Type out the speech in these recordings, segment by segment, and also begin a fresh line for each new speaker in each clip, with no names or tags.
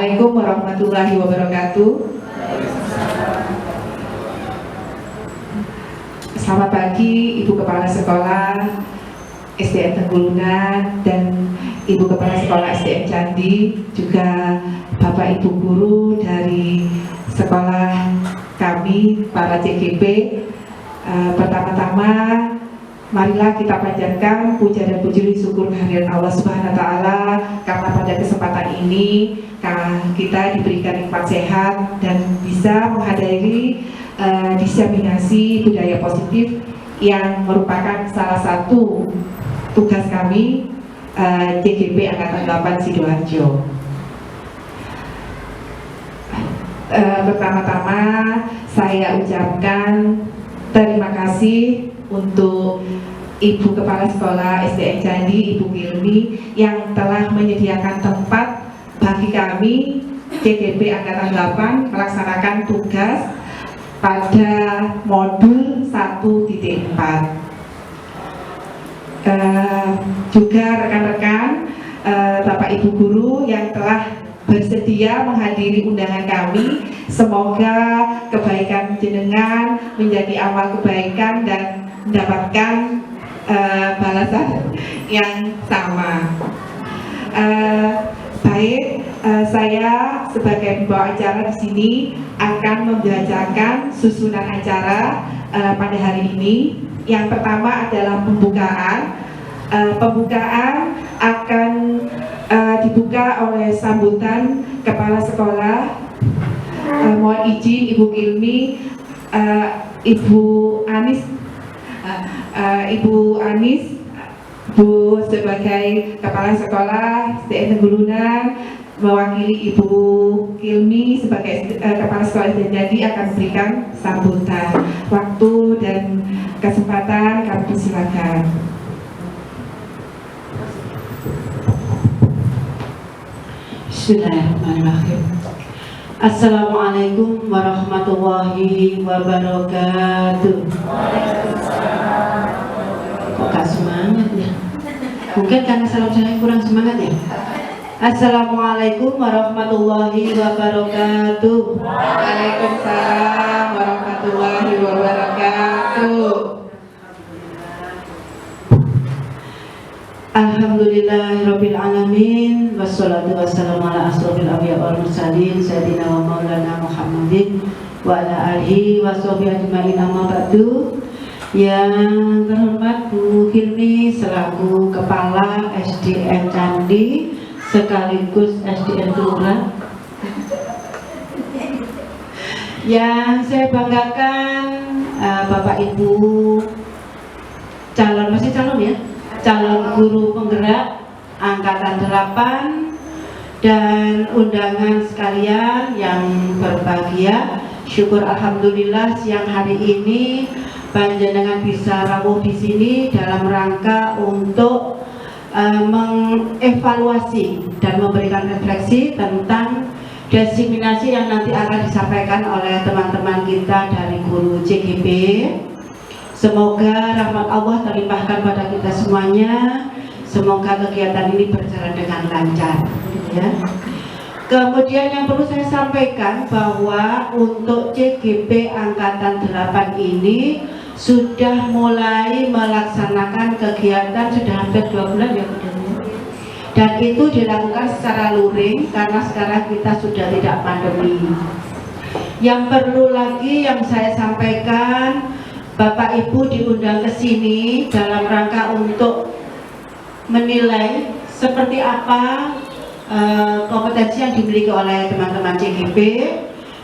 Assalamualaikum warahmatullahi wabarakatuh. Selamat pagi Ibu Kepala Sekolah SDN Tenggulunan dan Ibu Kepala Sekolah SDN Candi, juga Bapak Ibu guru dari sekolah kami, para CGP. Pertama-tama marilah kita panjatkan puja dan puji syukur kehadirat Allah Subhanahu wa Ta'ala, karena pada kesempatan ini kita diberikan nikmat sehat dan bisa menghadiri diseminasi budaya positif yang merupakan salah satu tugas kami CGP Angkatan 8 Sidoarjo. Pertama-tama saya ucapkan terima kasih untuk Ibu Kepala Sekolah SDN Candi, Ibu Kilmi, yang telah menyediakan tempat bagi kami CGP Angkatan 8 melaksanakan tugas pada modul 1.4. Juga rekan-rekan Bapak Ibu guru yang telah bersedia menghadiri undangan kami, semoga kebaikan jenengan menjadi amal kebaikan dan mendapatkan balasan yang sama. Saya sebagai pembawa acara di sini akan membacakan susunan acara pada hari ini. Yang pertama adalah pembukaan. Pembukaan akan dibuka oleh sambutan Kepala Sekolah. Mohon izin Ibu Kilmi, Ibu Anis, Bu sebagai Kepala Sekolah SDN Tenggulunan mewakili Ibu Kilmi sebagai Kepala Sekolah SDN Candi akan memberikan sambutan. Waktu dan kesempatan kami persilakan.
Bismillahirrahmanirrahim. Assalamualaikum warahmatullahi wabarakatuh. Kok gak semangat ya? Mungkin karena salam saya kurang semangat ya. Assalamualaikum warahmatullahi wabarakatuh.
Waalaikumsalam warahmatullahi wabarakatuh.
Alhamdulillahirabbil alamin, wassalatu wassalamu ala asrofil anbiya wal mursalin sayyidina wa maulana Muhammadin wa ala alihi wa sahbihi ajmain, amma ba'du. Yang terhormat Bu Hilmi selaku Kepala SDN Candi sekaligus SDN Kelurahan, yang saya banggakan Bapak Ibu masih calon ya, calon guru penggerak Angkatan 8 dan undangan sekalian yang berbahagia. Syukur alhamdulillah siang hari ini panjenengan bisa rawuh di sini dalam rangka untuk mengevaluasi dan memberikan refleksi tentang diseminasi yang nanti akan disampaikan oleh teman-teman kita dari guru CGP. Semoga rahmat Allah terlimpahkan pada kita semuanya. Semoga kegiatan ini berjalan dengan lancar ya. Kemudian yang perlu saya sampaikan bahwa untuk CGP Angkatan 8 ini sudah mulai melaksanakan kegiatan sudah hampir 2 bulan ya, dan itu dilakukan secara luring karena sekarang kita sudah tidak pandemi. Yang perlu lagi yang saya sampaikan, Bapak Ibu diundang ke sini dalam rangka untuk menilai seperti apa kompetensi yang dimiliki oleh teman-teman CGP,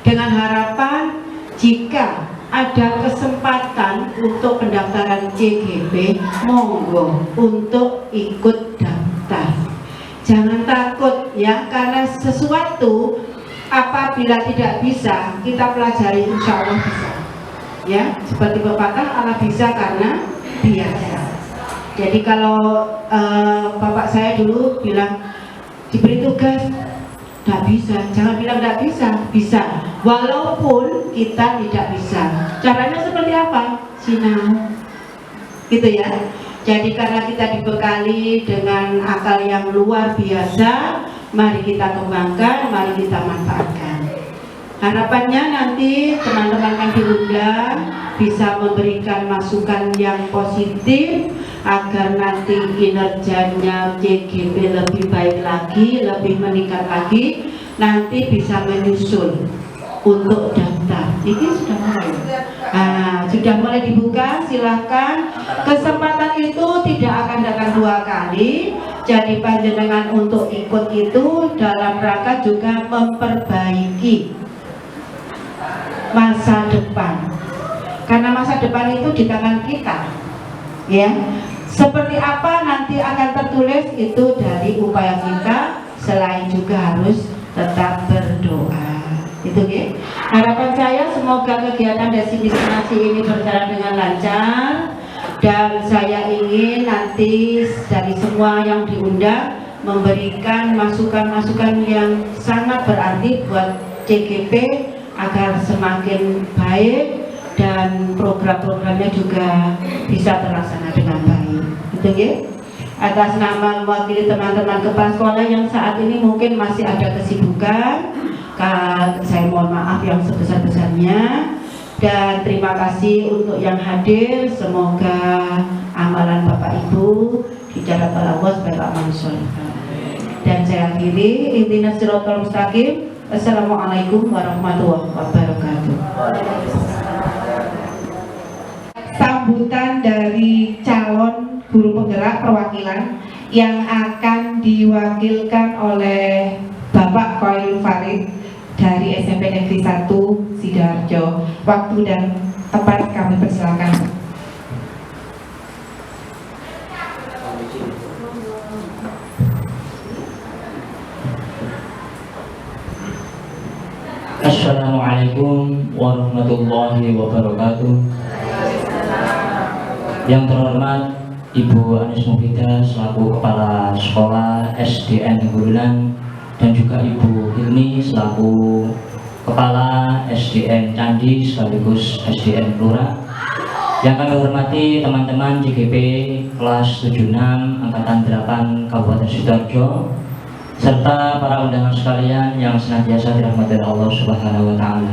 dengan harapan jika ada kesempatan untuk pendaftaran CGP, monggo untuk ikut daftar. Jangan takut ya, karena sesuatu apabila tidak bisa kita pelajari, insya Allah bisa ya. Seperti pepatah, Allah bisa karena biasa. Jadi kalau bapak saya dulu bilang diberi tugas tidak bisa, jangan bilang tidak bisa, bisa walaupun kita tidak bisa. Caranya seperti apa? Sinau gitu ya. Jadi karena kita dibekali dengan akal yang luar biasa, mari kita kembangkan, mari kita manfaatkan. Harapannya nanti teman-teman yang diundang bisa memberikan masukan yang positif agar nanti kinerjanya CGP lebih baik lagi, lebih meningkat lagi, nanti bisa menyusul untuk daftar. Ini sudah mulai. Sudah mulai dibuka, silahkan. Kesempatan itu tidak akan datang 2 kali. Jadi panjenengan untuk ikut itu dalam rangka juga memperbaiki masa depan, karena masa depan itu di tangan kita, ya. Seperti apa nanti akan tertulis itu dari upaya kita, selain juga harus tetap berdoa. Itu ya. Harapan saya semoga kegiatan destinasi ini berjalan dengan lancar, dan saya ingin nanti dari semua yang diundang memberikan masukan-masukan yang sangat berarti buat CGP agar semakin baik dan program-programnya juga bisa terlaksana dengan baik. Gitu ya. Atas nama mewakili teman-teman kepala sekolah yang saat ini mungkin masih ada kesibukan, saya mohon maaf yang sebesar-besarnya, dan terima kasih untuk yang hadir. Semoga amalan Bapak Ibu dicatat oleh Allah sebagai amal soleh. Dan saya akhiri, ihdinas siratal mustaqim. Assalamualaikum warahmatullahi wabarakatuh.
Sambutan dari calon guru penggerak perwakilan yang akan diwakilkan oleh Bapak Khairul Farid dari SMP Negeri 1 Sidoarjo. Waktu dan tempat kami persilakan.
Assalamualaikum warahmatullahi wabarakatuh. Yang terhormat Ibu Anis Mufidah selaku Kepala Sekolah SDN Gurulan, dan juga Ibu Hilmi selaku Kepala SDN Candi sekaligus SDN Kelura. Yang kami hormati teman-teman CGP kelas 76 Angkatan 8 Kabupaten Sidoarjo, serta para undangan sekalian yang senantiasa dirahmati Allah Subhanahu wa Ta'ala.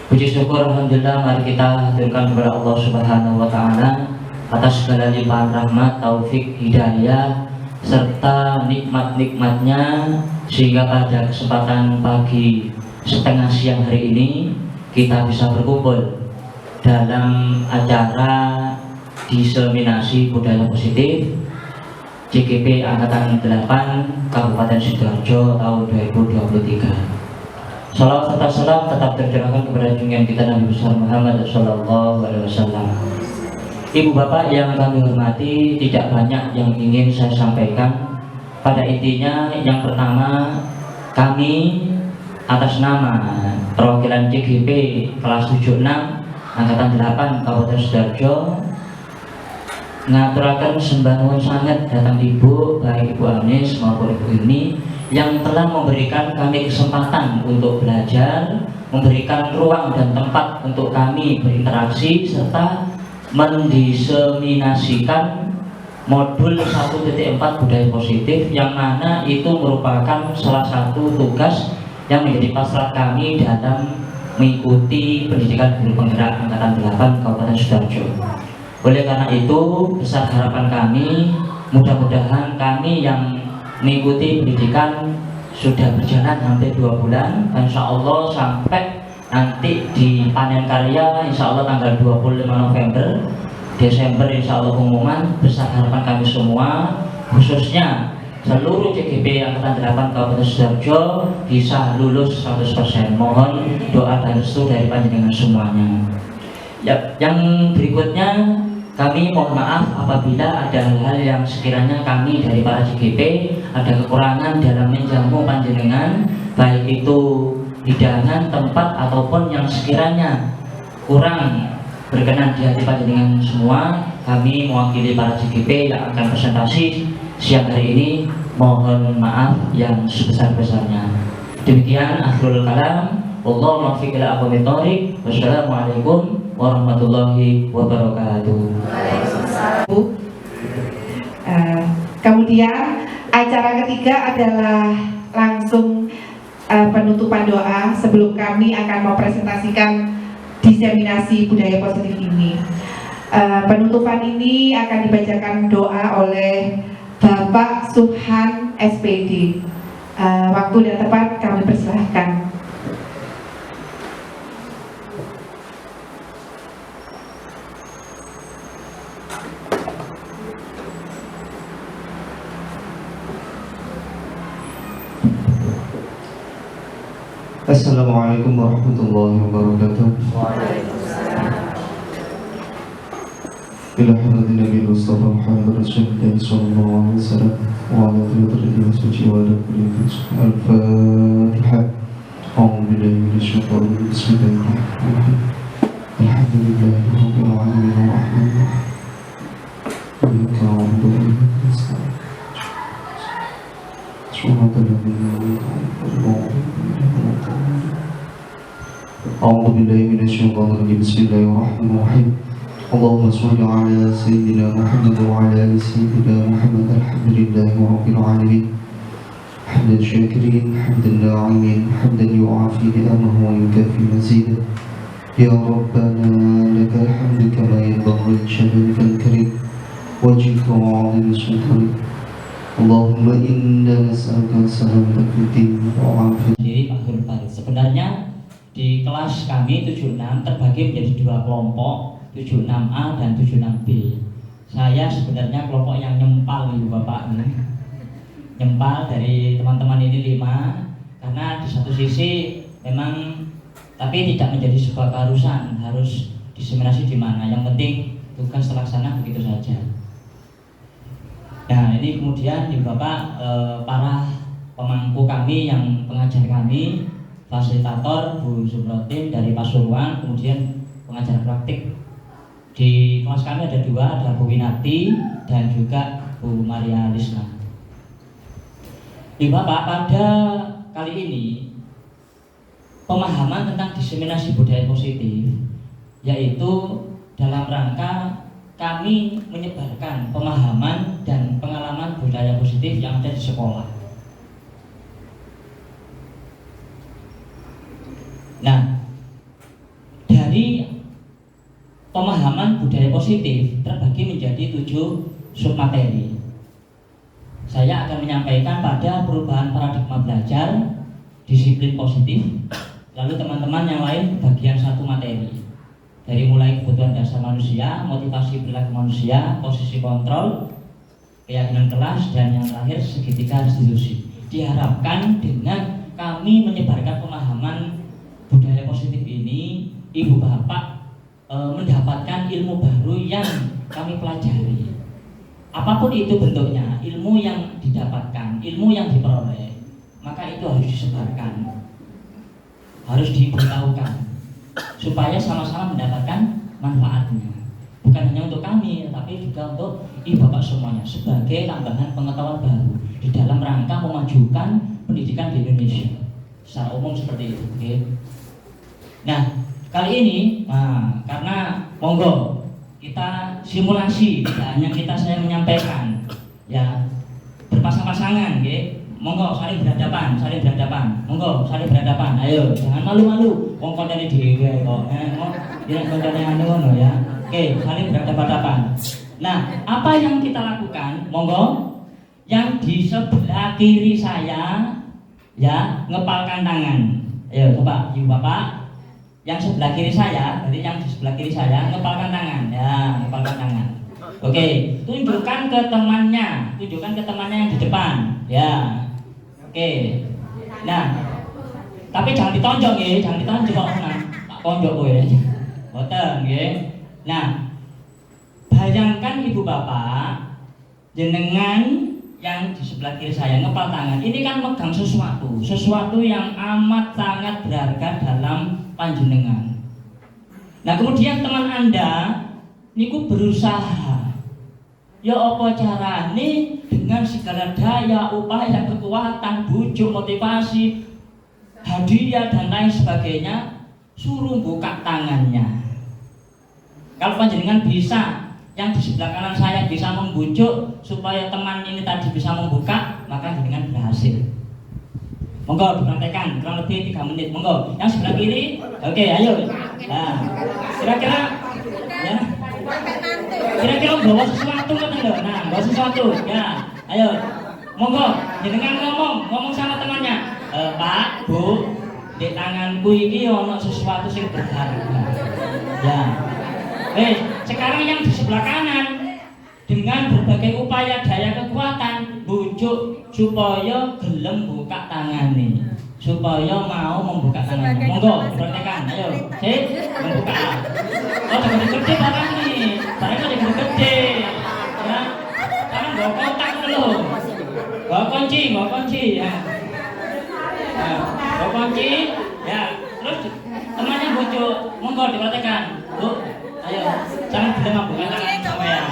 Puji syukur alhamdulillah, mari kita haturkan kepada Allah Subhanahu wa Ta'ala atas segala limpahan rahmat, taufik, hidayah serta nikmat-nikmatnya, sehingga pada kesempatan pagi setengah siang hari ini kita bisa berkumpul dalam acara diseminasi budaya positif CGP Angkatan 8 Kabupaten Sidoarjo tahun 2023. Salawat serta salam tetap tercurahkan kepada junjungan kita Nabi besar Muhammad Sallallahu Alaihi Wasallam. Ibu bapak yang kami hormati, tidak banyak yang ingin saya sampaikan. Pada intinya, yang pertama, kami atas nama perwakilan CGP kelas 76 Angkatan 8 Kabupaten Sidoarjo ngaturaken sembah nuwun sanget datang Ibu, baik Ibu Anis maupun Ibu Hilmi, yang telah memberikan kami kesempatan untuk belajar, memberikan ruang dan tempat untuk kami berinteraksi, serta mendiseminasikan modul 1.4 budaya positif, yang mana itu merupakan salah satu tugas yang menjadi pasrah kami dalam mengikuti pendidikan guru penggerak Angkatan 8 Kabupaten Sidoarjo. Oleh karena itu, besar harapan kami, mudah-mudahan kami yang mengikuti pendidikan sudah berjalan hampir 2 bulan, insya Allah sampai nanti di panen karya insya Allah tanggal 25 November, Desember insya Allah pengumuman. Besar harapan kami semua, khususnya seluruh CGP Angkatan 8 Kabupaten Sidoarjo bisa lulus 100%. Mohon doa dan restu dari panjenengan semuanya. Ya, yang berikutnya, kami mohon maaf apabila ada hal-hal yang sekiranya kami dari para CGP ada kekurangan dalam menjamu panjenengan, baik itu hidangan, tempat, ataupun yang sekiranya kurang berkenan di hati panjenengan semua. Kami mewakili para CGP yang akan presentasi siang hari ini, mohon maaf yang sebesar-besarnya. Demikian akhirul kalam. Wallahu muwaffiq ila aqwamit thoriq. Wassalamualaikum warahmatullahi wabarakatuh.
Kemudian acara ketiga adalah langsung penutupan doa sebelum kami akan mempresentasikan diseminasi budaya positif ini. Penutupan ini akan dibacakan doa oleh Bapak Subhan SPD. Waktu dan tempat kami persilahkan.
Assalamualaikum warahmatullahi wabarakatuh. Ila hadratin Nabi Mustafa Muhammad Rasulullah sallallahu alaihi wasallam wa ala alihi wa sahbihi wa ala Al-Fatihah. A'udzu billahi minasy syaithanir rajim. Bismillahirrahmanirrahim. Alhamdulillahi rabbil alamin arrahmanir rahim. Iyyaka na'budu wa iyyaka nasta'in. Shiratal ladzina an'amta alaihim. A'udzu billahi minasy syaithanir rajim. Bismillahirrahmanirrahim. اللهم صل على سيدنا محمد وعلى آل سيدنا محمد. الحمد لله رب العالمين حمدا شاكرين حمدا ناعمين حمدا يعافي نعمه ويكافي مزيدا. يا ربنا لك الحمد كما ينبغي لجلالك الكريم وجهك وعظيم سلطانك. اللهم إنا نسألك السلامة في الدين وعافية.
Sendiri Pak Hurfarid. Sebenarnya di kelas kami 76 terbagi menjadi dua kelompok, 76A dan 76B. Saya sebenarnya kelompok yang nyempal Ibu Bapak ini. Nyempal dari teman-teman ini 5, karena di satu sisi memang tapi tidak menjadi sebuah keharusan harus diseminasi di mana. Yang penting tugas terlaksana begitu saja. Nah, ini kemudian Ibu Bapak para pemangku kami yang pengajar kami, fasilitator Bu Zumrotin dari Pasuruan, kemudian pengajar praktik. Di kelas kami ada 2, ada Bu Winati dan juga Bu Maria Lisna. Ibu Bapak, pada kali ini pemahaman tentang diseminasi budaya positif, yaitu dalam rangka kami menyebarkan pemahaman dan pengalaman budaya positif yang ada di sekolah. Nah, dari pemahaman budaya positif terbagi menjadi 7 submateri. Saya akan menyampaikan pada perubahan paradigma belajar, disiplin positif, lalu teman-teman yang lain bagian 1 materi. Dari mulai kebutuhan dasar manusia, motivasi perilaku manusia, posisi kontrol, keyakinan kelas, dan yang terakhir segitiga restitusi. Diharapkan dengan kami menyebarkan pemahaman budaya positif ini, Ibu Bapak mendapatkan ilmu baru yang kami pelajari. Apapun itu bentuknya, ilmu yang didapatkan, ilmu yang diperoleh, maka itu harus disebarkan, harus diberitahukan, supaya sama-sama mendapatkan manfaatnya. Bukan hanya untuk kami, tapi juga untuk Ibu Bapak semuanya, sebagai tambahan pengetahuan baru di dalam rangka memajukan pendidikan di Indonesia secara umum seperti itu. Okay? Nah, kali ini, karena monggo kita simulasi, tidak hanya saya menyampaikan, ya berpasang-pasangan, monggo saling berhadapan, monggo saling berhadapan, ayo jangan malu-malu, wong koncone dhewe kok, jangan koncone anu ngono ya, oke saling berhadapan. Nah, apa yang kita lakukan, monggo, yang di sebelah kiri saya, ya ngepalkan tangan, ayo coba Ibu Bapak. Yang sebelah kiri saya, berarti yang di sebelah kiri saya ngepalkan tangan, ya ngepalkan tangan. Oke, tunjukkan ke temannya yang di depan, ya. Oke, nah, tapi jangan ditonjok ya, jangan ditonjok, nah, tak tonjok gue, boten, ya. Nah, bayangkan Ibu Bapak, jenengan yang di sebelah kiri saya ngepal tangan, ini kan megang sesuatu yang amat sangat berharga dalam panjenengan. Nah, kemudian teman Anda niku berusaha, ya apa carane dengan segala daya, upaya, kekuatan, bujuk, motivasi, hadiah dan lain sebagainya, suruh buka tangannya. Kalau panjenengan bisa, yang di sebelah kanan saya bisa membujuk supaya teman ini tadi bisa membuka, maka jenengan berhasil. Monggo dipraktekkan kurang lebih 3 menit. Monggo. Yang sebelah kiri. Oke, ayo. Nah, kira-kira ya. Kira-kira bawa sesuatu ngoten lho. Nah, bawa sesuatu. Ya. Ayo. Monggo, jenengan ngomong sama temannya. Pak, Bu, di tanganku ini ono sesuatu yang berharga. Ya. Sekarang yang di sebelah kanan dengan berbagai upaya daya kekuatan bujuk supaya gelem buka tangannya, supaya mau membuka tangannya. Monggo dipraktekkan, ayo, membuka. Oh, jangan gede barang nih, barang jangan gede, ya. Sekarang bawa kotak dulu, bawa kunci, ya. Nah, bawa kunci, ya. Terus temannya bujuk, monggo dipraktekkan, Bu. Ayo, jangan gelem membuka tangan sampean.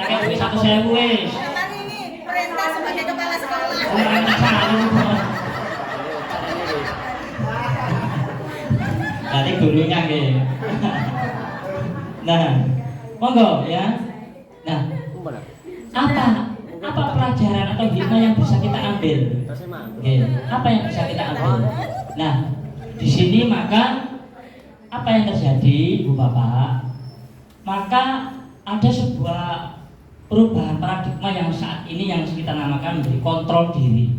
Tak duit 1.000 wis.
Ini perintah sebagai kepala sekolah.
Tadi gurunya nggih. Nah, monggo ya. Nah, apa pelajaran atau hikmah yang bisa kita ambil? Oke, apa yang bisa kita ambil? Nah, di sini maka apa yang terjadi, Bu Bapak? Maka ada sebuah perubahan paradigma yang saat ini yang kita namakan menjadi kontrol diri.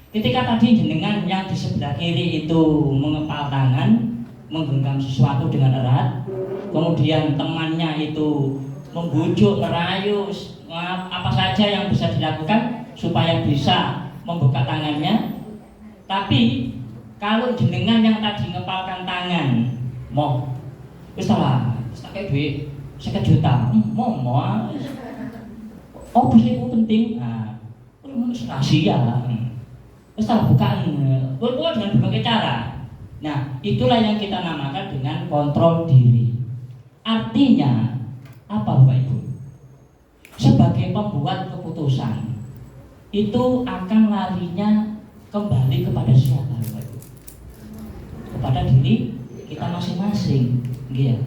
Ketika tadi jenengan yang di sebelah kiri itu mengepal tangan, menggenggam sesuatu dengan erat, kemudian temannya itu membujuk, merayu, apa saja yang bisa dilakukan supaya bisa membuka tangannya. Tapi kalau jenengan yang tadi ngepalkan tangan, mau, wis lah, tak kayak duit 1 juta, mau, oh bisa itu penting, nah, rahasia, terus bukaan, bukan dengan berbagai cara. Nah, itulah yang kita namakan dengan kontrol diri. Artinya apa, Bapak Ibu? Sebagai pembuat keputusan, itu akan larinya kembali kepada siapa, Bapak Ibu? Kepada diri kita masing-masing, gitu.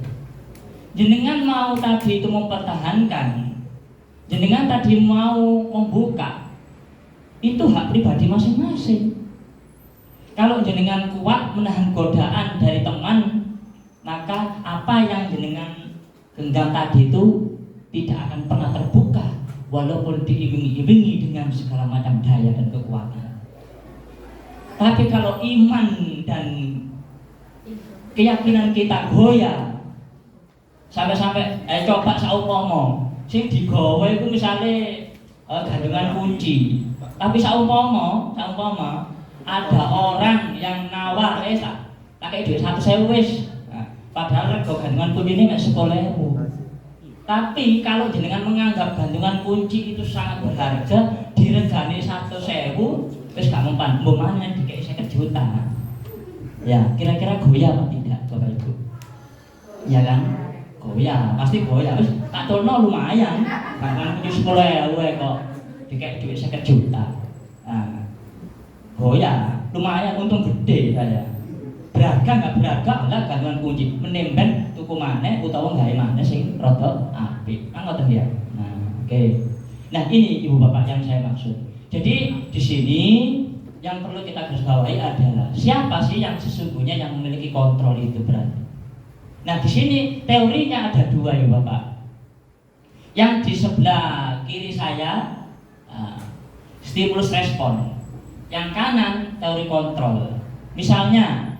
Jenengan mau tadi itu mempertahankan, jenengan tadi mau membuka, itu hak pribadi masing-masing. Kalau jenengan kuat menahan godaan dari teman, maka apa yang jenengan genggam tadi itu tidak akan pernah terbuka, walaupun diiming-imingi dengan segala macam daya dan kekuatan. Tapi kalau iman dan keyakinan kita goyah, sampai-sampai coba saumpama sing digawe iku misale gantungan kunci. Tapi saumpama ada orang yang nawar tak kayak duit 1.000 wis. Nah, padahal rego gantungan kunci ini mek 10.000. Tapi kalau jenengan menganggap gantungan kunci itu sangat berharga, diregani 1.000 wis gak mempan, mbok maneh dikek 50 juta. Ya, kira-kira goyah apa tidak, Bapak Ibu? Ya kan? Goyah, pasti goyah. Wis tak tono lumayan. Gantungan kunci 10.000 kok dikek duit 50 juta. Nah, goyah, lumayan, untung gede saya. Berharga nggak berharga, enggak gantungan kunci. Menemben tuku maneh utawa gawe maneh sing rada apik. Kan ngoten ya. Nah, oke. Nah, ini Ibu Bapak yang saya maksud. Jadi di sini yang perlu kita garis bawahi adalah siapa sih yang sesungguhnya yang memiliki kontrol itu berarti. Nah, di sini teorinya ada 2 ya Bapak. Yang di sebelah kiri saya stimulus respon. Yang kanan teori kontrol. Misalnya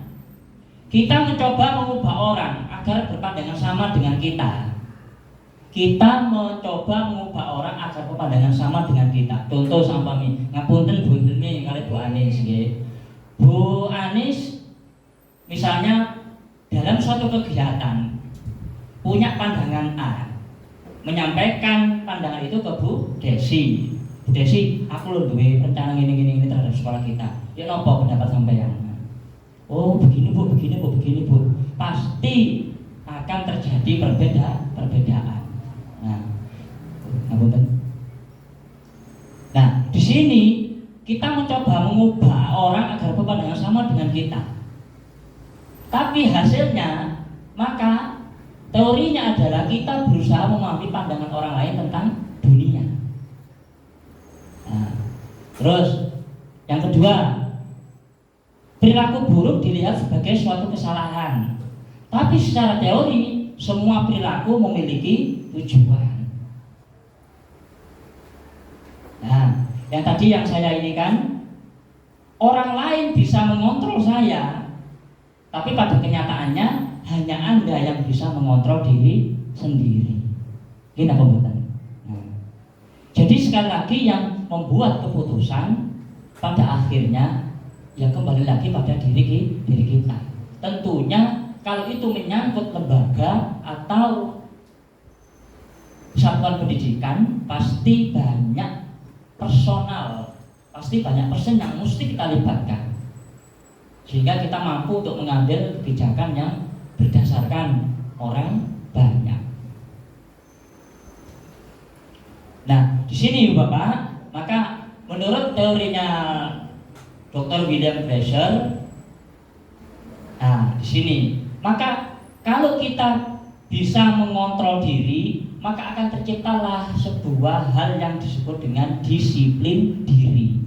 kita mencoba mengubah orang agar berpandangan sama dengan kita. Kita mencoba mengubah orang agar berpandangan sama dengan kita. Contoh sampami, ngapunten Bu Hilmi kali Bu Anis nggih. Bu Anis misalnya dalam suatu kegiatan punya pandangan A, menyampaikan pandangan itu ke Bu Desi. Bu Desi, aku lho duwe rencana gini terhadap sekolah kita. Ya napa pendapat sampean? Oh begini Bu. Pasti akan terjadi perbedaan. Nah, di sini kita mencoba mengubah orang agar berpandangan sama dengan kita. Tapi hasilnya, maka teorinya adalah kita berusaha memahami pandangan orang lain tentang dunia. Nah, terus yang kedua, perilaku buruk dilihat sebagai suatu kesalahan. Tapi secara teori, semua perilaku memiliki tujuan. Nah, yang tadi yang saya ini kan, orang lain bisa mengontrol saya, tapi pada kenyataannya hanya Anda yang bisa mengontrol diri sendiri. Ini apa betul? Nah, jadi sekali lagi yang membuat keputusan pada akhirnya ya kembali lagi pada diri kita. Tentunya kalau itu menyangkut lembaga atau satuan pendidikan, pasti banyak personal, pasti banyak persen yang mesti kita libatkan, sehingga kita mampu untuk mengambil kebijakan yang berdasarkan orang banyak. Nah, di sini Bapak, maka menurut teorinya Dr. William Glasser, nah di sini, maka kalau kita bisa mengontrol diri, maka akan terciptalah sebuah hal yang disebut dengan disiplin diri.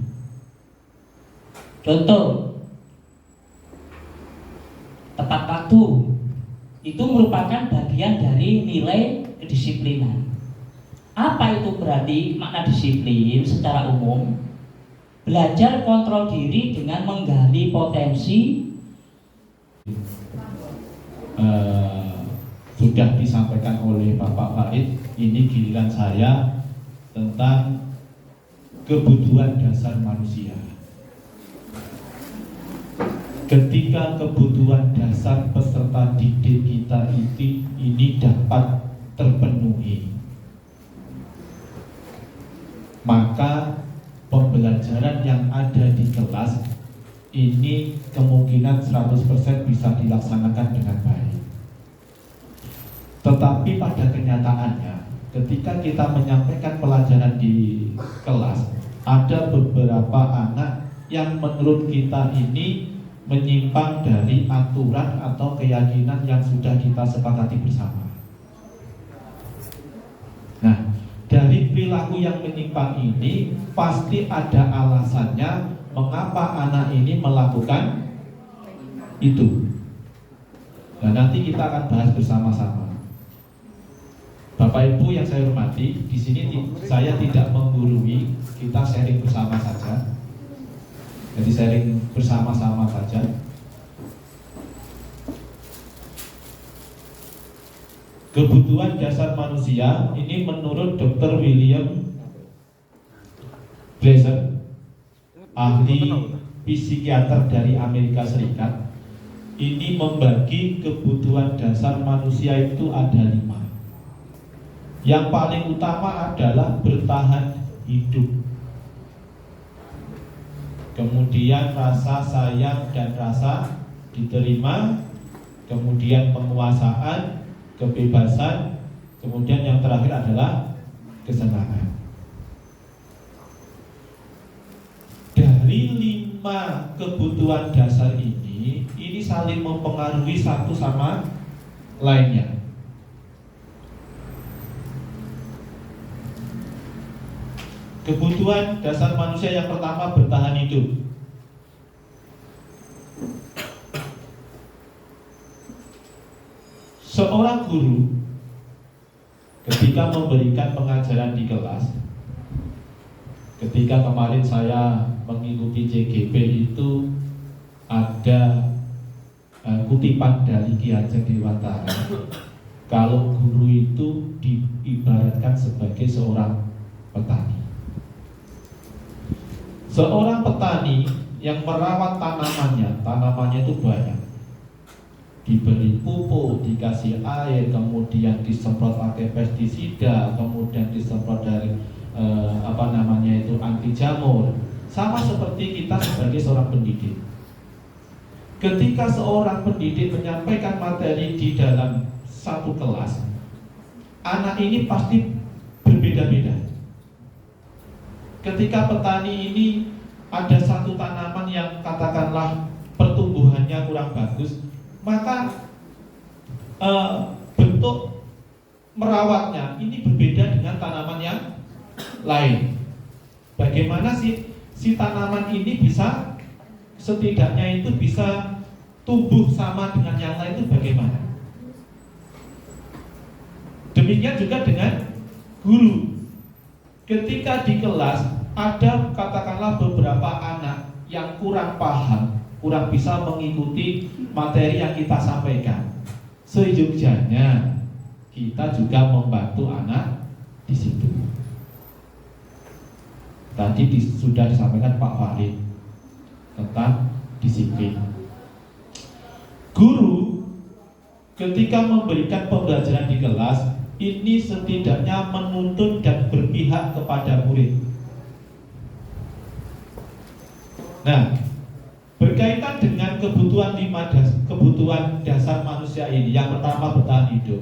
Contoh, tepat waktu itu merupakan bagian dari nilai kedisiplinan. Apa itu berarti makna disiplin secara umum? Belajar kontrol diri dengan menggali potensi.
Sudah disampaikan oleh Bapak Farid, ini giliran saya tentang kebutuhan dasar manusia. Ketika kebutuhan dasar peserta didik kita ini dapat terpenuhi, maka pembelajaran yang ada di kelas ini kemungkinan 100% bisa dilaksanakan dengan baik. Tetapi pada kenyataannya, ketika kita menyampaikan pelajaran di kelas, ada beberapa anak yang menurut kita ini menyimpang dari aturan atau keyakinan yang sudah kita sepakati bersama. Nah, dari perilaku yang menyimpang ini pasti ada alasannya mengapa anak ini melakukan itu. Nah, nanti kita akan bahas bersama-sama. Bapak Ibu yang saya hormati, di sini saya tidak menggurui, kita sharing bersama saja. Jadi sharing bersama-sama saja. Kebutuhan dasar manusia ini menurut Dr. William Glasser, ahli psikiater dari Amerika Serikat, ini membagi kebutuhan dasar manusia itu ada 5. Yang paling utama adalah bertahan hidup. Kemudian rasa sayang dan rasa diterima, kemudian penguasaan, kebebasan, kemudian yang terakhir adalah kesenangan. Dari 5 kebutuhan dasar ini saling mempengaruhi satu sama lainnya. Kebutuhan dasar manusia yang pertama bertahan hidup. Seorang guru ketika memberikan pengajaran di kelas, ketika kemarin saya mengikuti CGP itu ada kutipan dari Ki Ageng Dewantara. Kalau guru itu diibaratkan sebagai seorang petani. Seorang petani yang merawat tanamannya itu banyak. Diberi pupuk, dikasih air, kemudian disemprot pakai pestisida, kemudian disemprot dari anti jamur. Sama seperti kita sebagai seorang pendidik. Ketika seorang pendidik menyampaikan materi di dalam satu kelas, anak ini pasti berbeda-beda. Ketika petani ini ada satu tanaman yang katakanlah pertumbuhannya kurang bagus, maka bentuk merawatnya ini berbeda dengan tanaman yang lain. Bagaimana si tanaman ini bisa setidaknya itu bisa tumbuh sama dengan yang lain itu bagaimana? Demikian juga dengan guru. Ketika di kelas ada katakanlah beberapa anak yang kurang paham, kurang bisa mengikuti materi yang kita sampaikan, seyogyanya kita juga membantu anak di situ. Tadi sudah disampaikan Pak Farid tentang disiplin. Guru ketika memberikan pembelajaran di kelas ini setidaknya menuntun dan berpihak kepada murid. Nah, berkaitan dengan kebutuhan dasar manusia ini, yang pertama bertahan hidup.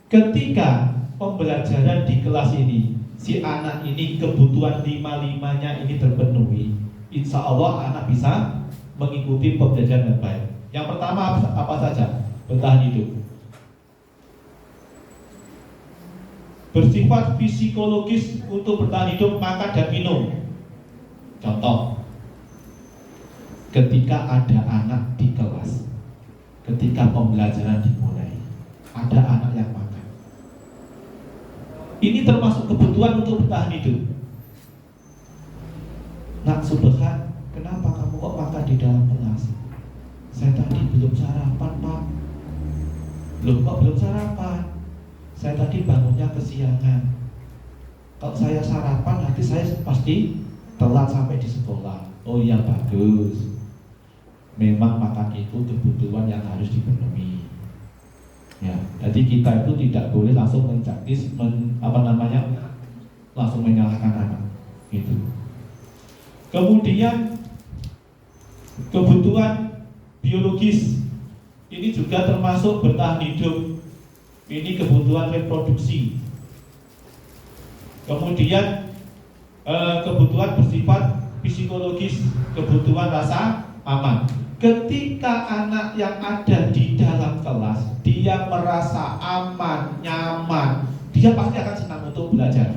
Ketika pembelajaran di kelas ini, si anak ini kebutuhan 5-5-nya ini terpenuhi, insya Allah anak bisa mengikuti pembelajaran dengan baik. Yang pertama apa saja? Bertahan hidup. Bersifat psikologis untuk bertahan hidup, makan dan minum. Contoh, ketika ada anak di kelas, ketika pembelajaran dimulai, ada anak yang makan. Ini termasuk kebutuhan untuk bertahan hidup. Nak Subhan, kenapa kamu kok makan di dalam kelas? Saya tadi belum sarapan, Pak. Loh, kok belum sarapan? Saya tadi bangunnya kesiangan. Kalau saya sarapan, nanti saya pasti telat sampai di sekolah. Oh iya, bagus. Memang makan itu kebutuhan yang harus dipenuhi. Ya, jadi kita itu tidak boleh langsung menjaktis, langsung menyalahkan anak. Gitu. Kemudian kebutuhan biologis ini juga termasuk bertahan hidup. Ini kebutuhan reproduksi. Kemudian kebutuhan bersifat psikologis, kebutuhan rasa aman. Ketika anak yang ada di dalam kelas, dia merasa aman, nyaman, dia pasti akan senang untuk belajar.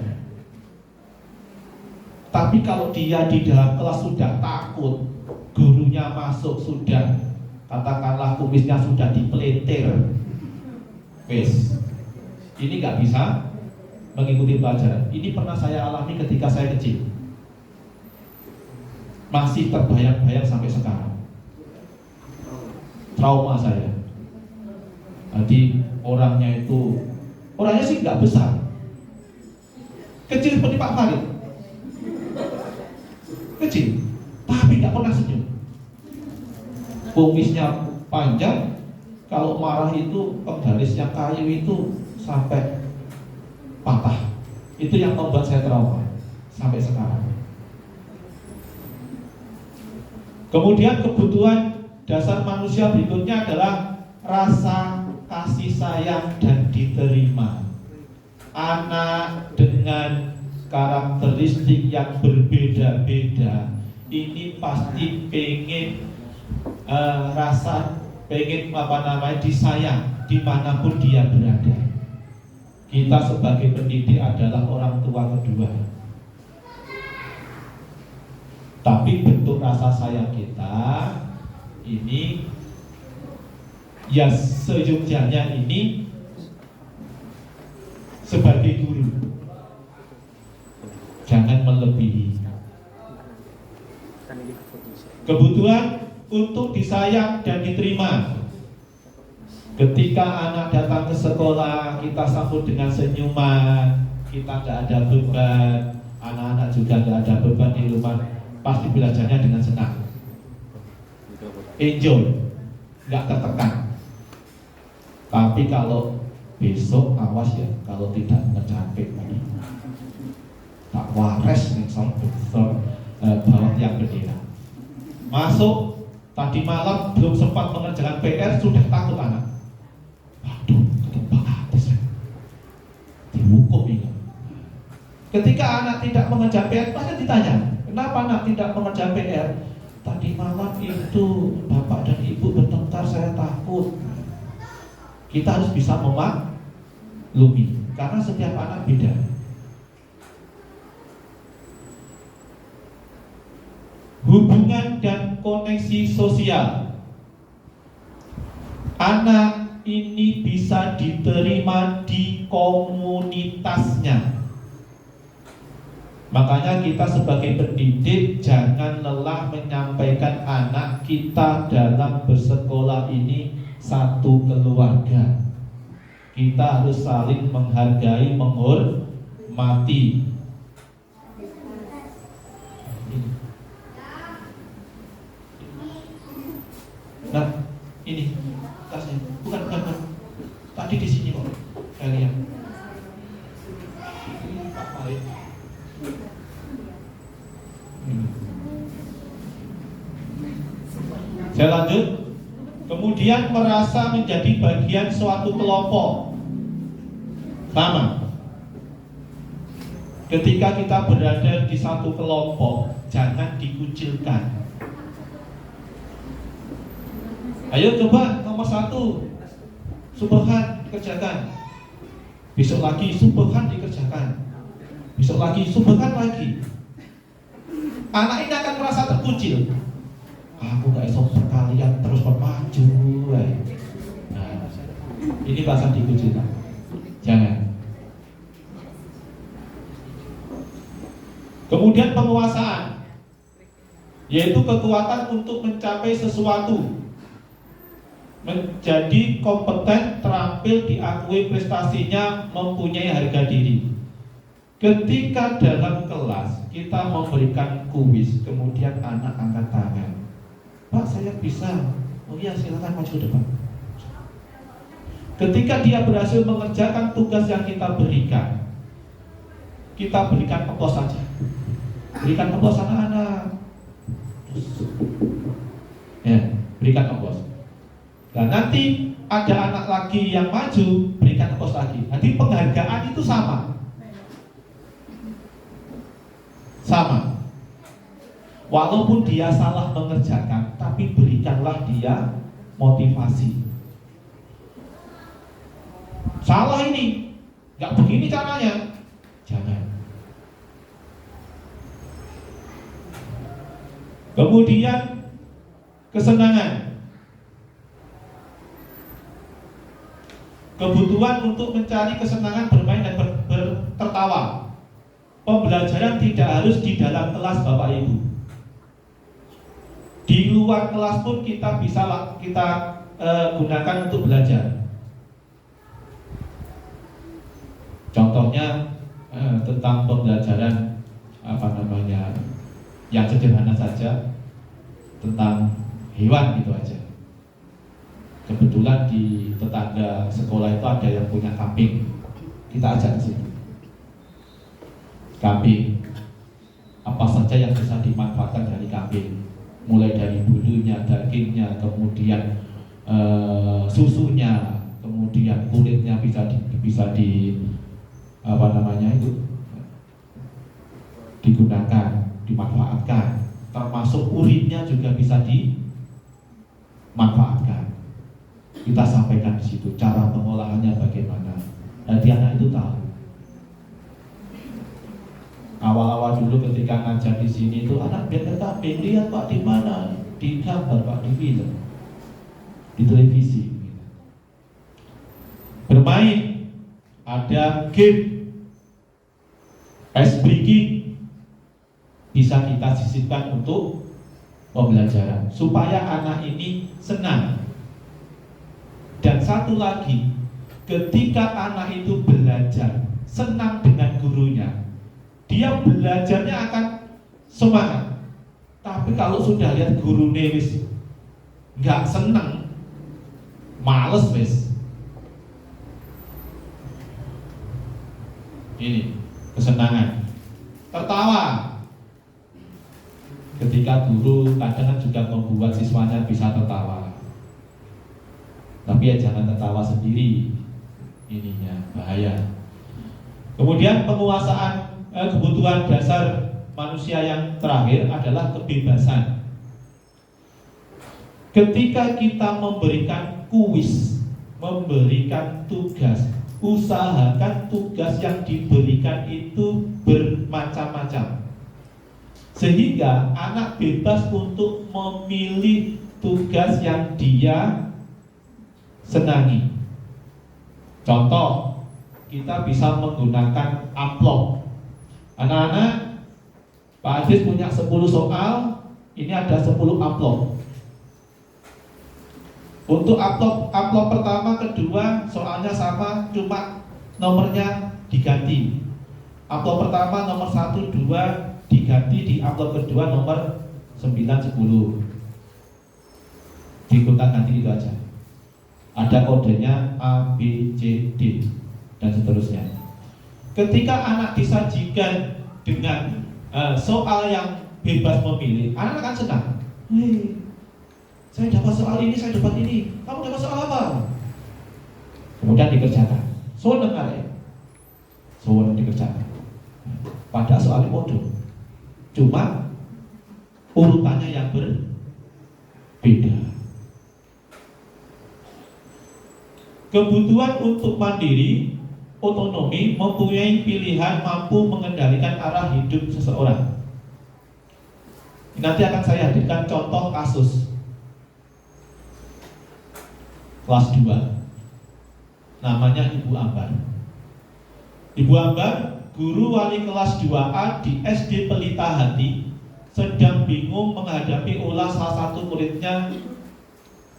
Tapi kalau dia di dalam kelas sudah takut, gurunya masuk sudah, katakanlah kumisnya sudah dipeleter, ini nggak bisa mengikuti pelajaran. Ini pernah saya alami ketika saya kecil, masih terbayang-bayang sampai sekarang. Trauma saya. Jadi orangnya sih nggak besar, kecil seperti Pak Farid, kecil, tapi nggak pernah senyum. Kumisnya panjang, kalau marah itu penggarisnya kayu itu sampai patah. Itu yang membuat saya trauma sampai sekarang. Kemudian kebutuhan dasar manusia berikutnya adalah rasa kasih sayang dan diterima. Anak dengan karakteristik yang berbeda-beda ini pasti pengen disayang dimanapun dia berada. Kita sebagai pendidik adalah orang tua kedua. Tapi bentuk rasa sayang kita ini ya seyogyanya ini sebagai guru, jangan melebihi. Kebutuhan untuk disayang dan diterima. Ketika anak datang ke sekolah, kita sambut dengan senyuman, kita tidak ada beban, anak-anak juga tidak ada beban di rumah, pasti belajarnya dengan senang, enjoy, nggak tertekan. Tapi kalau besok awas ya, kalau tidak ngecapek lagi, tak wares nih bawah tiang bendera. Masuk tadi malam belum sempat mengerjakan PR sudah takut anak. Waduh, ketempat habis dihukum ini. Ketika anak tidak mengerjakan PR, pasti ditanya, kenapa anak tidak mengerjakan PR? Tadi malam itu bapak dan ibu bertengkar, saya takut. Kita harus bisa memaklumi, karena setiap anak beda. Hubungan hubungan dan koneksi sosial. Anak ini bisa diterima di komunitasnya. Makanya kita sebagai pendidik jangan lelah menyampaikan anak kita dalam bersekolah ini satu keluarga. Kita harus saling menghargai, menghormati. Nah, ini tasnya. Bukan. Tadi di sini kok. Saya lihat. Ini Pak Farid. Saya lanjut. Kemudian merasa menjadi bagian suatu kelompok. Sama. Ketika kita berada di satu kelompok, jangan dikucilkan. Ayo coba nomor 1, subhan dikerjakan. Besok lagi subhan dikerjakan. Besok lagi subhan lagi. Anak ini akan merasa terkucil. Aku gak esok sekalian terus maju. Nah, ini bahasa dikucilkan. Jangan. Kemudian penguasaan, yaitu kekuatan untuk mencapai sesuatu, menjadi kompeten, terampil, diakui prestasinya, mempunyai harga diri. Ketika dalam kelas kita memberikan kuis, kemudian anak angkat tangan, Pak saya bisa. Oh iya silakan maju depan. Ketika dia berhasil mengerjakan tugas yang kita berikan aplaus saja. Berikan aplaus anak-anak. Ya, berikan aplaus. Dan nanti ada anak lagi yang maju, berikan aplaus lagi. Nanti penghargaan itu sama. Walaupun dia salah mengerjakan, tapi berikanlah dia motivasi. Salah ini, nggak begini caranya, jangan. Kemudian kesenangan, kebutuhan untuk mencari kesenangan bermain dan tertawa. Pembelajaran tidak harus di dalam kelas Bapak Ibu. Di luar kelas pun kita bisa gunakan untuk belajar. Contohnya tentang pembelajaran yang sederhana saja, tentang hewan gitu aja. Kebetulan di tetangga sekolah itu ada yang punya kambing, kita ajak ke sini. Kambing, apa saja yang bisa dimanfaatkan dari kambing, mulai dari bulunya, dagingnya, kemudian susunya, kemudian kulitnya bisa digunakan, dimanfaatkan, termasuk urinnya juga bisa dimanfaatkan. Kita sampaikan di situ cara pengolahannya bagaimana. Nanti anak itu tahu. Awal-awal dulu ketika ngajar di sini itu anak biar kambing, lihat Pak di mana, di gambar Pak, di film, di televisi. Bermain, ada game, ice breaking, bisa kita sisipkan untuk pembelajaran supaya anak ini senang. Dan satu lagi, ketika anak itu belajar senang dengan gurunya, dia belajarnya akan semangat. Tapi kalau sudah lihat guru wis nggak seneng, males wis. Ini kesenangan. Tertawa. Ketika guru kadang juga membuat siswanya bisa tertawa. Tapi ya jangan tertawa sendiri. Ininya bahaya. Kemudian penguasaan kebutuhan dasar manusia yang terakhir adalah kebebasan. Ketika kita memberikan kuis, memberikan tugas, usahakan tugas yang diberikan itu bermacam-macam. Sehingga anak bebas untuk memilih tugas yang dia senangi. Contoh, kita bisa menggunakan amplop. Anak-anak, Pak Adis punya 10 soal, ini ada 10 amplop. Untuk amplop pertama, kedua, soalnya sama, cuma nomornya diganti. Amplop pertama nomor 1, 2 diganti di amplop kedua nomor 9, 10. Diikutan nanti itu aja. Ada kodenya A, B, C, D dan seterusnya. Ketika anak disajikan dengan soal yang bebas memilih, anak akan senang. Saya dapat soal ini, saya dapat ini. Kamu dapat soal apa? Kemudian dikerjakan. Senang arek. Senang dikerjakan. Padahal soalnya bodoh. Cuma urutannya yang berbeda. Kebutuhan untuk mandiri, otonomi, mempunyai pilihan, mampu mengendalikan arah hidup seseorang. Nanti akan saya hadirkan contoh kasus kelas 2. Namanya Ibu Ambar. Ibu Ambar, guru wali kelas 2A di SD Pelita Hati, sedang bingung menghadapi ulah salah satu muridnya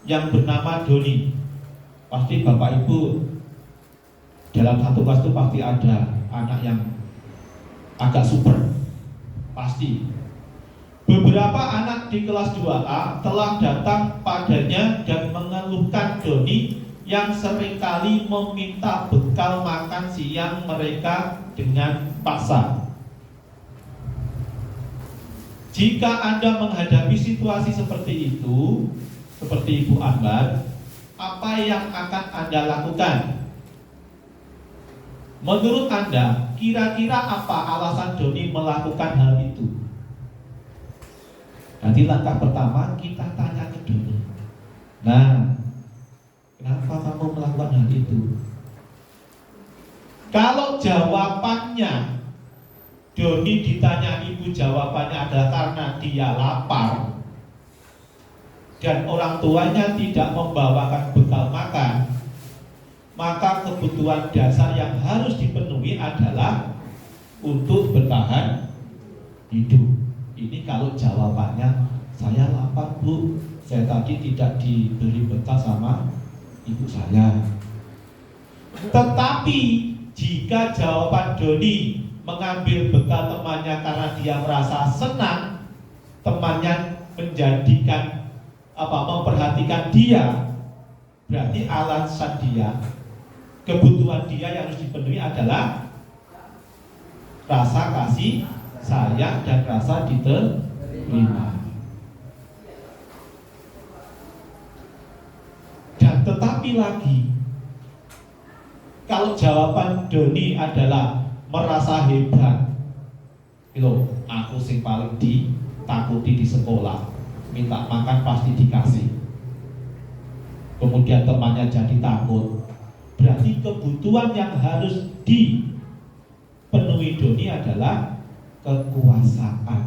yang bernama Doni. Pasti Bapak Ibu dalam satu kelas itu pasti ada anak yang agak super. Pasti. Beberapa anak di kelas 2A telah datang padanya dan mengeluhkan Doni yang seringkali meminta bekal makan siang mereka dengan paksa. Jika Anda menghadapi situasi seperti itu, seperti Ibu Ambar, apa yang akan Anda lakukan? Menurut Anda, kira-kira apa alasan Doni melakukan hal itu? Nanti langkah pertama kita tanya ke Doni. Nah, kenapa kamu melakukan hal itu? Kalau jawabannya Doni ditanya ibu, jawabannya adalah karena dia lapar dan orang tuanya tidak membawakan bekal makan, maka kebutuhan dasar yang harus dipenuhi adalah untuk bertahan hidup. Ini kalau jawabannya, saya lapar Bu, saya tadi tidak diberi bekal sama ibu saya. Tetapi jika jawaban Doni mengambil bekal temannya karena dia merasa senang, temannya menjadikan memperhatikan dia, berarti alasan dia, kebutuhan dia yang harus dipenuhi adalah rasa kasih sayang dan rasa diterima. Dan tetapi lagi, kalau jawaban Doni adalah merasa hebat, itu aku sing paling ditakuti di sekolah, minta makan pasti dikasih. Kemudian temannya jadi takut. Berarti kebutuhan yang harus dipenuhi Doni adalah kekuasaan.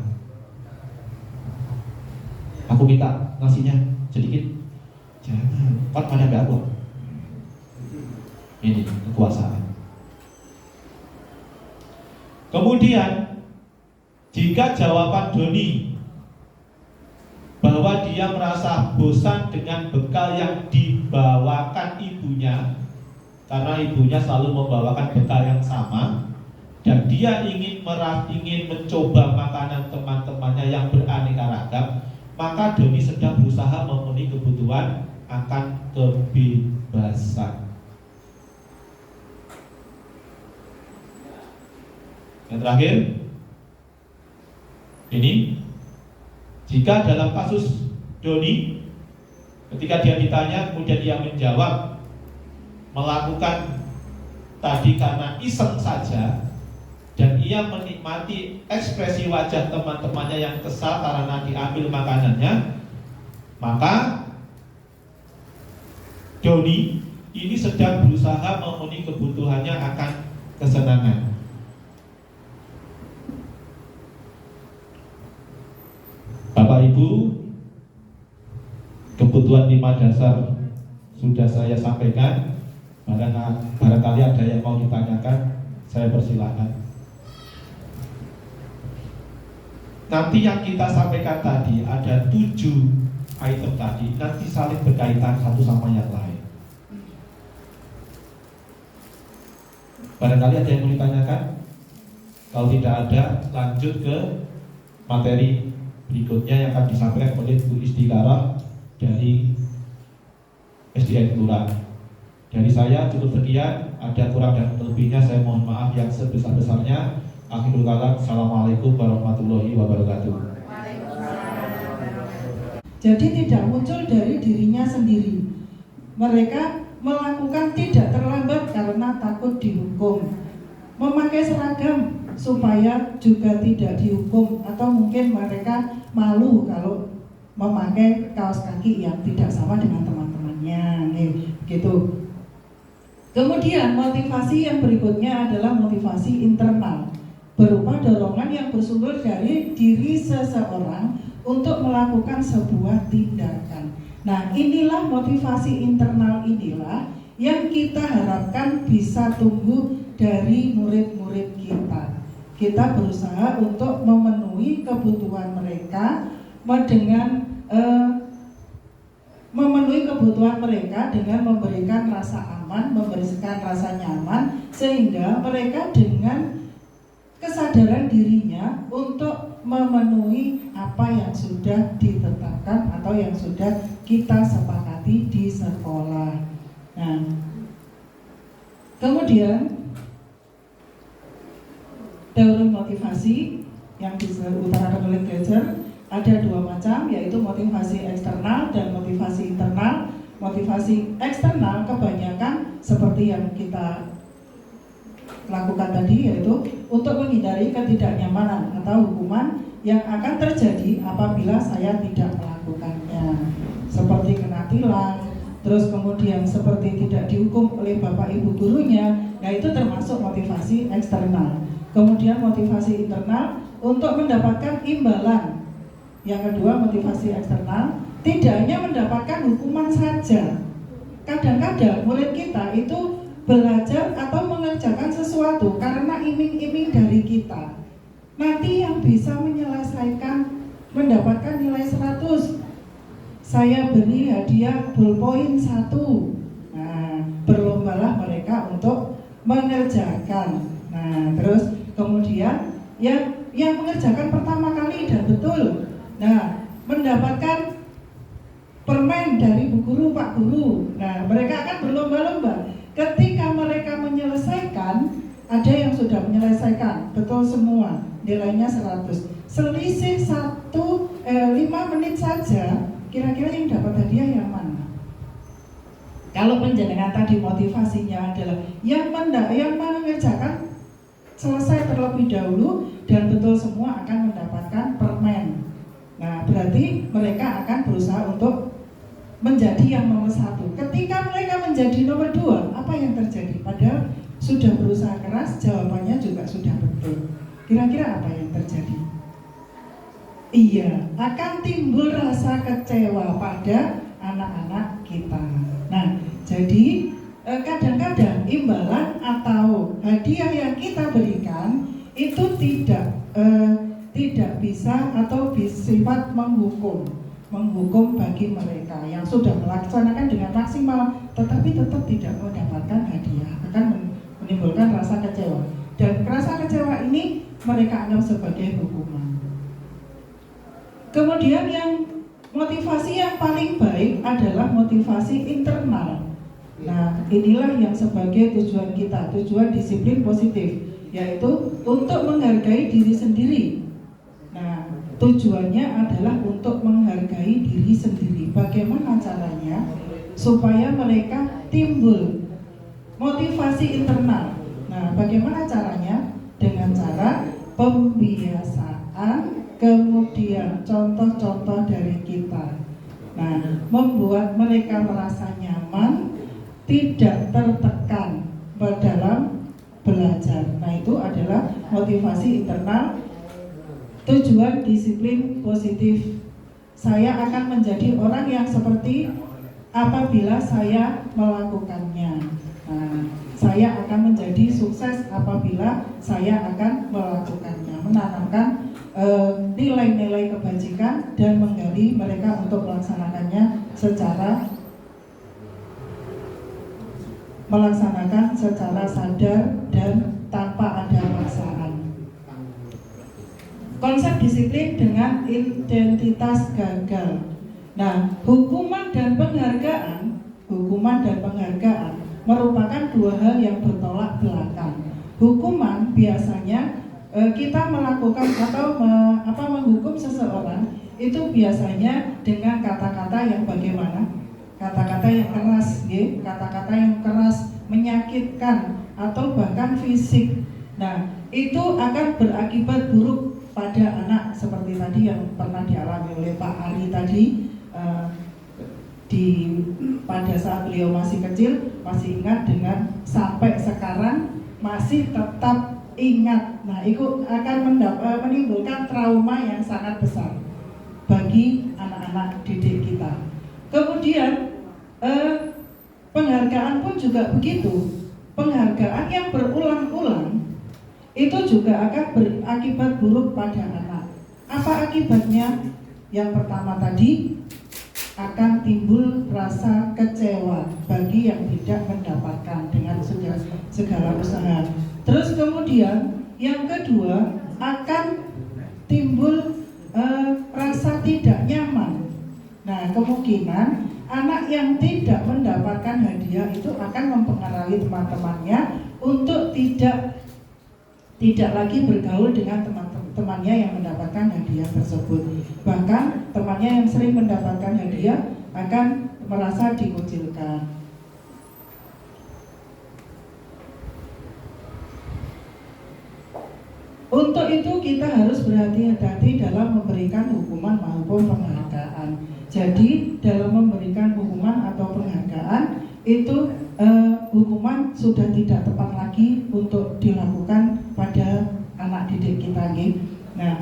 Aku minta nasinya sedikit. Jangan, pada aku. Ini kekuasaan. Kemudian jika jawaban Doni bahwa dia merasa bosan dengan bekal yang dibawakan ibunya, karena ibunya selalu membawakan bekal yang sama, dan dia ingin mencoba makanan teman-temannya yang beraneka ragam, maka Doni sedang berusaha memenuhi kebutuhan akan kebebasan. Yang terakhir, ini jika dalam kasus Doni, ketika dia ditanya kemudian dia menjawab melakukan tadi karena iseng saja, dan ia menikmati ekspresi wajah teman-temannya yang kesal karena diambil makanannya, maka Doni ini sedang berusaha memenuhi kebutuhannya akan kesenangan. 5 dasar sudah saya sampaikan. Barangkali ada yang mau ditanyakan, saya persilahkan. Nanti yang kita sampaikan tadi ada 7 item tadi, nanti saling berkaitan satu sama yang lain. Barangkali ada yang mau ditanyakan? Kalau tidak ada, lanjut ke materi berikutnya yang akan disampaikan oleh Bu Istiqarah dari SDN Kelurahan. Dari saya cukup sekian, ada kurang dan lebihnya saya mohon maaf yang sebesar-besarnya. Akhirul kalam, assalamualaikum warahmatullahi wabarakatuh.
Jadi tidak muncul dari dirinya sendiri. Mereka melakukan tidak terlambat karena takut dihukum. Memakai seragam supaya juga tidak dihukum, atau mungkin mereka malu kalau memakai kaos kaki yang tidak sama dengan teman-temannya, gitu. Kemudian motivasi yang berikutnya adalah motivasi internal, berupa dorongan yang bersumber dari diri seseorang untuk melakukan sebuah tindakan. Nah, inilah motivasi internal inilah yang kita harapkan bisa tumbuh dari murid-murid kita. Kita berusaha untuk memenuhi kebutuhan mereka dengan memberikan rasa aman, memberikan rasa nyaman, sehingga mereka dengan kesadaran dirinya untuk memenuhi apa yang sudah ditetapkan atau yang sudah kita sepakati di sekolah. Nah, kemudian teori motivasi yang diutarakan oleh Gleiser ada 2 macam, yaitu motivasi eksternal dan motivasi internal. Motivasi eksternal kebanyakan seperti yang kita lakukan tadi, yaitu untuk menghindari ketidaknyamanan atau hukuman yang akan terjadi apabila saya tidak melakukannya, seperti kena tilang, terus kemudian seperti tidak dihukum oleh bapak ibu gurunya. Nah, itu termasuk motivasi eksternal. Kemudian motivasi internal untuk mendapatkan imbalan. Yang kedua, motivasi eksternal tidak hanya mendapatkan hukuman saja. Kadang-kadang murid kita itu belajar atau mengerjakan sesuatu karena iming-iming dari kita. Nanti yang bisa menyelesaikan mendapatkan nilai 100, saya beri hadiah ballpoint 1. Nah, berlombalah mereka untuk mengerjakan. Nah, terus kemudian yang mengerjakan pertama kali dan betul, nah, mendapatkan permen dari Bu Guru, Pak Guru. Nah, mereka akan berlomba-lomba. Ketika mereka menyelesaikan, ada yang sudah menyelesaikan betul semua, nilainya 100. Selisih 5 menit saja, kira-kira yang dapat hadiah yang mana? Kalau penjenengan tadi motivasinya adalah yang mengerjakan selesai terlebih dahulu dan betul semua akan mendapatkan permen. Nah, berarti mereka akan berusaha untuk menjadi yang nomor 1. Ketika mereka menjadi nomor 2, apa yang terjadi? Padahal sudah berusaha keras, jawabannya juga sudah betul. Kira-kira apa yang terjadi? Iya, akan timbul rasa kecewa pada anak-anak kita. Nah, jadi kadang-kadang imbalan atau hadiah yang kita berikan itu tidak bisa atau bersifat menghukum bagi mereka yang sudah melaksanakan dengan maksimal, tetapi tetap tidak mendapatkan hadiah, akan menimbulkan rasa kecewa, dan rasa kecewa ini mereka anggap sebagai hukuman. Kemudian yang motivasi yang paling baik adalah motivasi internal. Nah, inilah yang sebagai tujuan kita, tujuan disiplin positif, yaitu untuk menghargai diri sendiri. Nah, tujuannya adalah untuk menghargai diri sendiri. Bagaimana caranya supaya mereka timbul motivasi internal? Nah, bagaimana caranya? Dengan cara pembiasaan, kemudian contoh-contoh dari kita. Nah, membuat mereka merasa nyaman, tidak tertekan dalam belajar. Nah, itu adalah motivasi internal. Tujuan disiplin positif, saya akan menjadi orang yang seperti apabila saya melakukannya. Nah, saya akan menjadi sukses apabila saya akan melakukannya, menanamkan nilai-nilai kebajikan dan menggali mereka untuk melaksanakannya secara sadar dan tanpa ada paksaan. Konsep disiplin dengan identitas gagal. Nah, hukuman dan penghargaan merupakan dua hal yang bertolak belakang. Hukuman biasanya kita melakukan atau menghukum seseorang itu biasanya dengan kata-kata yang bagaimana? Kata-kata yang keras, kata-kata yang keras, menyakitkan atau bahkan fisik. Nah, itu akan berakibat buruk pada anak seperti tadi yang pernah dialami oleh Pak Ari tadi. Pada saat beliau masih kecil, masih ingat dengan sampai sekarang masih tetap ingat. Nah, itu akan menimbulkan trauma yang sangat besar bagi anak-anak didik kita. Kemudian penghargaan pun juga begitu. Penghargaan yang berulang-ulang itu juga akan berakibat buruk pada anak. Apa akibatnya? Yang pertama tadi, akan timbul rasa kecewa bagi yang tidak mendapatkan dengan segala usaha. Terus kemudian yang kedua, akan timbul rasa tidak nyaman. Nah, kemungkinan anak yang tidak mendapatkan hadiah itu akan mempengaruhi teman-temannya untuk tidak lagi bergaul dengan teman-temannya yang mendapatkan hadiah tersebut. Bahkan temannya yang sering mendapatkan hadiah akan merasa dikucilkan. Untuk itu kita harus berhati-hati dalam memberikan hukuman maupun penghargaan. Jadi dalam memberikan hukuman atau penghargaan itu hukuman sudah tidak tepat lagi untuk dilakukan pada anak didik kita. Nah,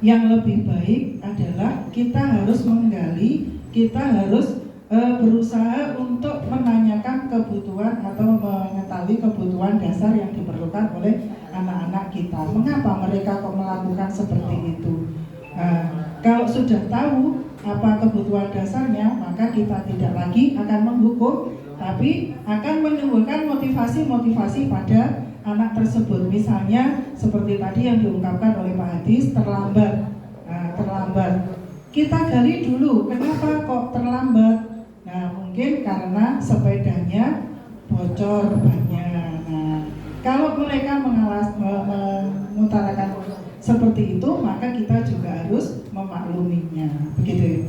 yang lebih baik adalah kita harus menggali, kita harus berusaha untuk menanyakan kebutuhan atau mengetahui kebutuhan dasar yang diperlukan oleh anak-anak kita. Mengapa mereka kok melakukan seperti itu? Kalau sudah tahu apa kebutuhan dasarnya, maka kita tidak lagi akan menghukum, tapi akan menimbulkan motivasi-motivasi pada anak tersebut. Misalnya seperti tadi yang diungkapkan oleh Pak Hadis, terlambat. Terlambat. Kita gali dulu, kenapa kok terlambat? Nah, mungkin karena sepedanya bocor banyak. Nah, kalau mereka mengutarakan seperti itu, maka kita juga harus memakluminya, begitu.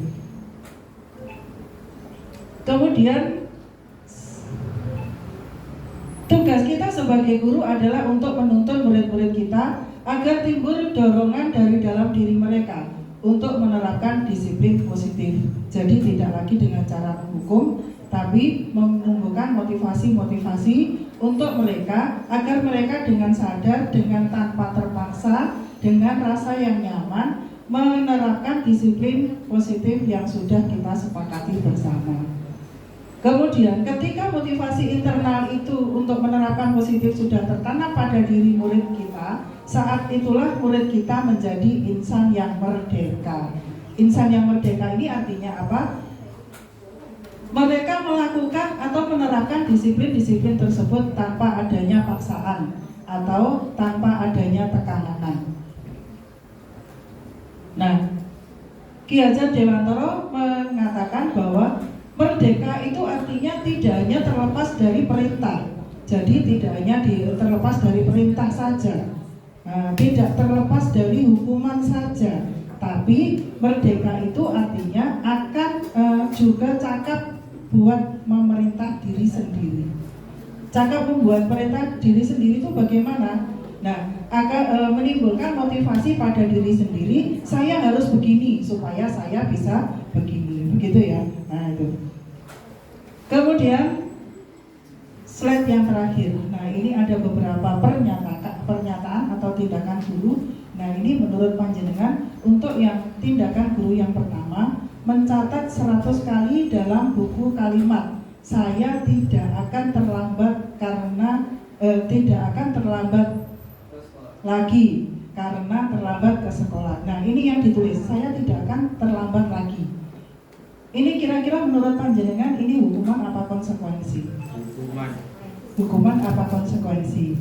Kemudian tugas kita sebagai guru adalah untuk menuntun murid-murid kita agar timbul dorongan dari dalam diri mereka untuk menerapkan disiplin positif. Jadi tidak lagi dengan cara menghukum, tapi menumbuhkan motivasi-motivasi untuk mereka agar mereka dengan sadar, dengan tanpa terpaksa, dengan rasa yang nyaman menerapkan disiplin positif yang sudah kita sepakati bersama. Kemudian ketika motivasi internal itu untuk menerapkan positif sudah tertanam pada diri murid kita, saat itulah murid kita menjadi insan yang merdeka. Insan yang merdeka ini artinya apa? Mereka melakukan atau menerapkan disiplin-disiplin tersebut tanpa adanya paksaan atau tanpa adanya tekanan. Nah, Ki Hajar Dewantara mengatakan bahwa merdeka itu artinya tidak hanya terlepas dari perintah. Jadi tidak hanya terlepas dari perintah saja, tidak terlepas dari hukuman saja, tapi merdeka itu artinya akan juga cakap buat memerintah diri sendiri. Cakap membuat perintah diri sendiri itu bagaimana? Nah, akan menimbulkan motivasi pada diri sendiri. Saya harus begini supaya saya bisa begini, begitu ya. Nah itu. Kemudian slide yang terakhir. Nah ini ada beberapa pernyataan atau tindakan guru. Nah ini menurut panjenengan untuk yang tindakan guru yang pertama, mencatat 100 kali dalam buku kalimat. Saya tidak akan terlambat tidak akan terlambat lagi karena terlambat ke sekolah. Nah, ini yang ditulis, saya tidak akan terlambat lagi. Ini kira-kira menurut panjenengan ini hukuman apa konsekuensi? Hukuman apa konsekuensi?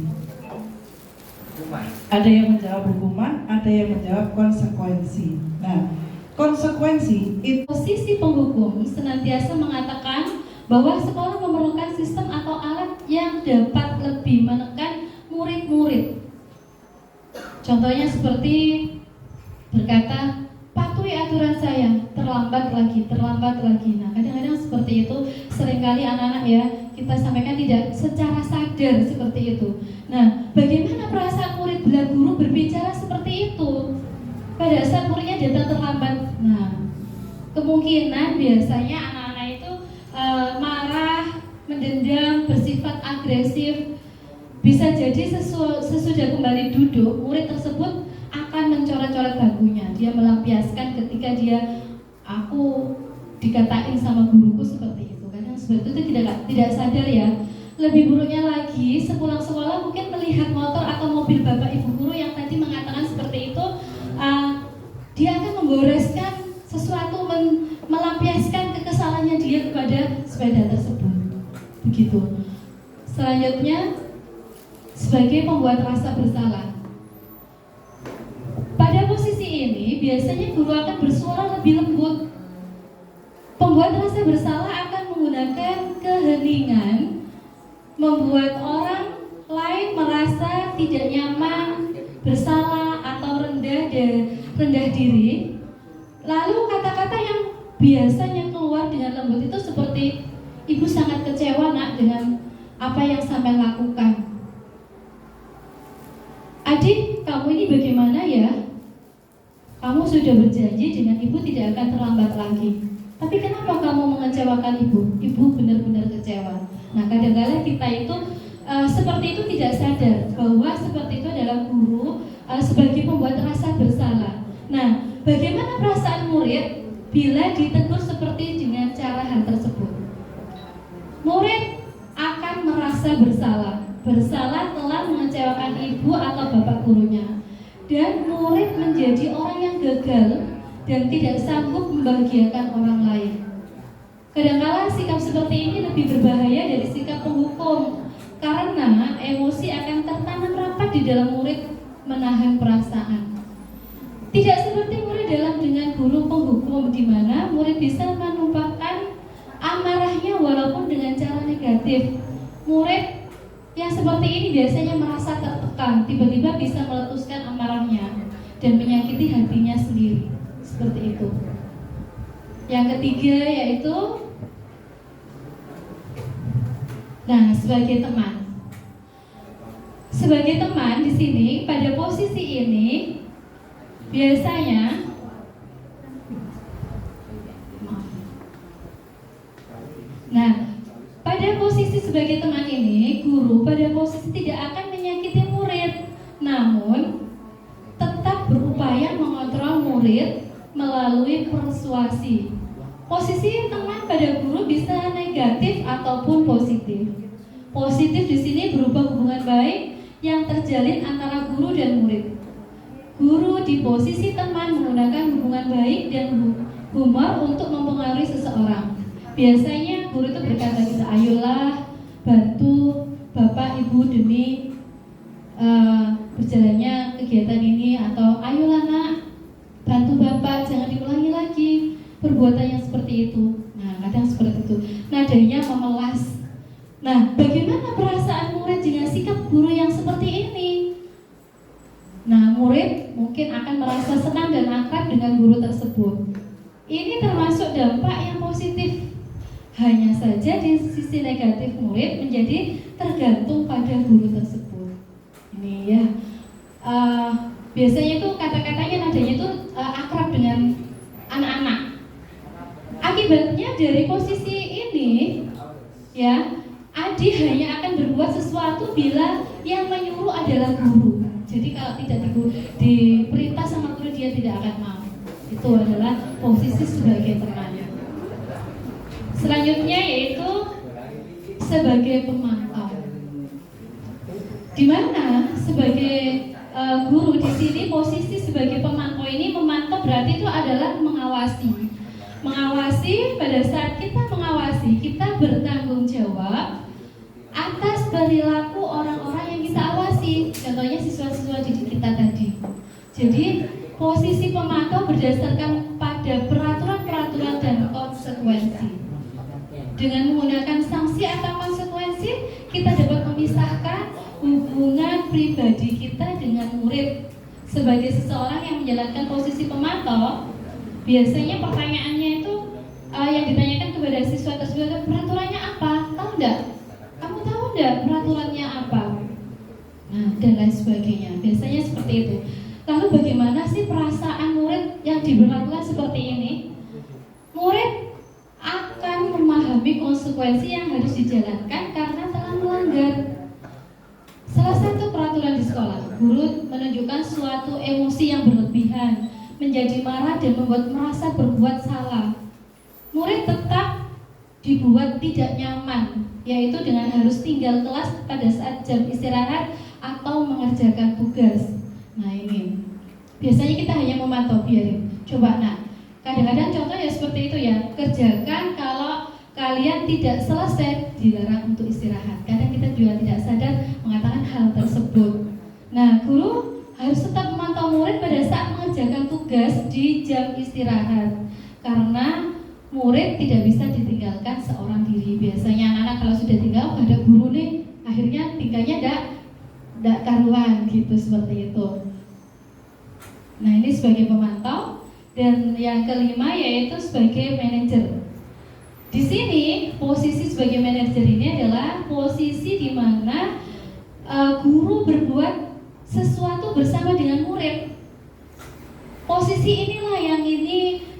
Ada yang menjawab hukuman, ada yang menjawab konsekuensi. Nah, konsekuensi itu
posisi penghukum senantiasa mengatakan bahwa sekolah memerlukan sistem atau alat yang dapat lebih menekan murid-murid. Contohnya seperti berkata, patuhi aturan saya, terlambat lagi. Nah, kadang-kadang seperti itu, seringkali anak-anak ya, kita sampaikan tidak secara sadar seperti itu. Nah, bagaimana perasaan murid bila guru berbicara seperti itu? Pada saat muridnya datang terlambat, nah, kemungkinan biasanya anak-anak itu marah, mendendam, bersifat agresif. Bisa jadi sesudah kembali duduk, murid tersebut akan mencoret-coret bagunya. Dia melampiaskan ketika aku dikatain sama guruku seperti itu. Kadang seperti itu tidak sadar ya. Lebih buruknya lagi, sepulang sekolah mungkin melihat motor atau mobil bapak ibu guru yang tadi mengatakan seperti itu, dia akan memgoreskan sesuatu, melampiaskan kekesalannya dia kepada sepeda tersebut. Begitu. Selanjutnya, sebagai pembuat rasa bersalah. Pada posisi ini, biasanya guru akan bersuara lebih lembut. Pembuat rasa bersalah akan menggunakan keheningan, membuat orang lain merasa tidak nyaman, bersalah atau rendah diri. Lalu kata-kata yang biasanya keluar dengan lembut itu seperti, ibu sangat kecewa nak dengan apa yang sampai lakukan. Adik, kamu ini bagaimana ya? Kamu sudah berjanji dengan ibu tidak akan terlambat lagi. Tapi kenapa kamu mengecewakan ibu? Ibu benar-benar kecewa. Nah, kadang-kadang kita itu seperti itu tidak sadar bahwa seperti itu adalah guru sebagai pembuat rasa bersalah. Nah, bagaimana perasaan murid bila ditegur seperti dengan cara hal tersebut? Murid akan merasa bersalah telah mengecewakan ibu atau bapak gurunya, dan murid menjadi orang yang gagal dan tidak sanggup membahagiakan orang lain. Kadang-kala sikap seperti ini lebih berbahaya dari sikap penghukum, karena emosi akan tertanam rapat di dalam murid menahan perasaan. Tidak seperti murid dengan guru penghukum, di mana murid bisa menumpahkan amarahnya walaupun dengan cara negatif. Murid yang seperti ini biasanya merasa tertekan, tiba-tiba bisa meletuskan amarahnya dan menyakiti hatinya sendiri. Seperti itu. Yang ketiga yaitu, nah, sebagai teman. Sebagai teman di sini pada posisi ini biasanya pada posisi sebagai teman ini, guru pada posisi tidak akan menyakiti murid, namun tetap berupaya mengontrol murid melalui persuasi. Posisi teman pada guru bisa negatif ataupun positif. Positif di sini berupa hubungan baik yang terjalin antara guru dan murid. Guru di posisi teman menggunakan hubungan baik dan humor untuk mempengaruhi seseorang. Biasanya guru itu berkata gitu, ayolah bantu bapak ibu demi berjalannya kegiatan ini, atau ayolah nak bantu bapak, jangan diulangi lagi perbuatan yang seperti itu. Nah, kadang seperti itu, nadanya memelas. Nah, bagaimana perasaan murid dengan sikap guru yang seperti ini? Nah, murid mungkin akan merasa senang dan akrab dengan guru tersebut. Ini termasuk dampak yang positif. Hanya saja di sisi negatif, murid menjadi tergantung pada guru tersebut. Ini ya, biasanya itu kata-katanya nadanya itu akrab dengan anak-anak. Akibatnya dari posisi ini, ya, adik hanya akan berbuat sesuatu bila yang menyuruh adalah guru. Jadi kalau tidak diperintah sama guru, dia tidak akan mau. Itu adalah posisi sebagai teman. Selanjutnya yaitu sebagai pemantau. Di mana sebagai guru di sini posisi sebagai pemantau ini, memantau berarti itu adalah mengawasi. Mengawasi, pada saat kita mengawasi, kita bertanggung jawab atas perilaku orang-orang yang kita awasi. Contohnya siswa-siswa didik kita tadi. Jadi posisi pemantau berdasarkan pada peraturan-peraturan dan konsekuensi. Dengan menggunakan sanksi atau konsekuensi, kita dapat memisahkan hubungan pribadi kita dengan murid. Sebagai seseorang yang menjalankan posisi pemantau, biasanya pertanyaannya itu yang ditanyakan kepada siswa tersebut, peraturannya apa? Tahu enggak? Kamu tahu enggak peraturannya apa? Nah, dan lain sebagainya. Biasanya seperti itu. Lalu bagaimana sih perasaan murid yang diberlakukan seperti ini? Murid akan memahami konsekuensi yang harus dijalankan karena telah melanggar. Salah satu peraturan di sekolah, guru menunjukkan suatu emosi yang berlebihan, menjadi marah dan membuat merasa berbuat salah. Murid tetap dibuat tidak nyaman, yaitu dengan harus tinggal kelas pada saat jam istirahat atau mengerjakan tugas. Nah ini, biasanya kita hanya memantau, biarin. Coba nak, kadang-kadang contoh ya seperti itu ya, kerjakan kalau kalian tidak selesai, dilarang untuk istirahat. Kadang kita juga tidak sadar mengatakan hal tersebut. Nah, guru harus tetap memantau murid pada saat mengerjakan tugas di jam istirahat, karena murid tidak bisa ditinggalkan seorang diri. Biasanya anak-anak kalau sudah tinggal ada guru nih, akhirnya tinggalnya tidak karuan gitu, seperti itu. Nah ini sebagai pemantau. Dan yang kelima yaitu sebagai manajer. Di sini posisi sebagai manajer ini adalah posisi di mana guru berbuat sesuatu bersama dengan murid. Posisi inilah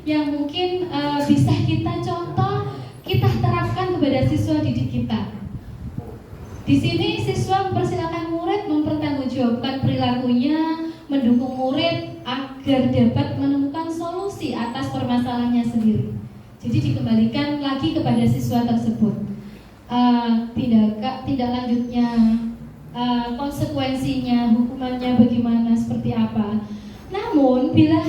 yang mungkin bisa kita contoh, kita terapkan kepada siswa didik kita. Di sini siswa mempersilakan murid mempertanggungjawabkan perilakunya, mendukung murid agar dapat menemukan solusi atas permasalahannya sendiri. Jadi dikembalikan lagi kepada siswa tersebut. Tindak lanjutnya, konsekuensinya, hukumannya bagaimana, seperti apa. Namun bila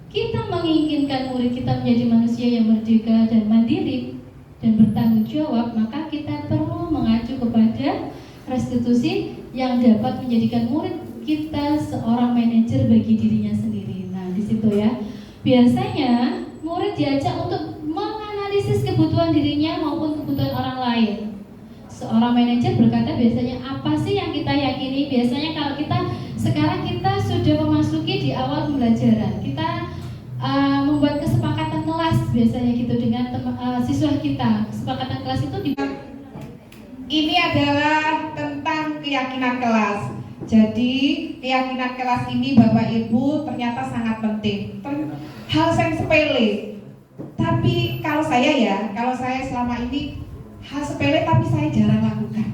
kita menginginkan murid kita menjadi manusia yang merdeka dan mandiri dan bertanggung jawab, maka kita perlu mengacu kepada restitusi yang dapat menjadikan murid kita seorang manajer bagi dirinya sendiri. Nah, di situ ya. Biasanya murid diajak untuk menganalisis kebutuhan dirinya maupun kebutuhan orang lain. Seorang manajer berkata biasanya apa sih yang kita yakini? Biasanya kalau sekarang kita sudah memasuki di awal pembelajaran, kita membuat kesepakatan kelas biasanya gitu dengan siswa kita. Kesepakatan kelas itu
ini adalah tentang keyakinan kelas. Jadi keyakinan kelas ini Bapak Ibu ternyata sangat penting. Hal yang sepele. Tapi kalau saya selama ini hal sepele tapi saya jarang lakukan.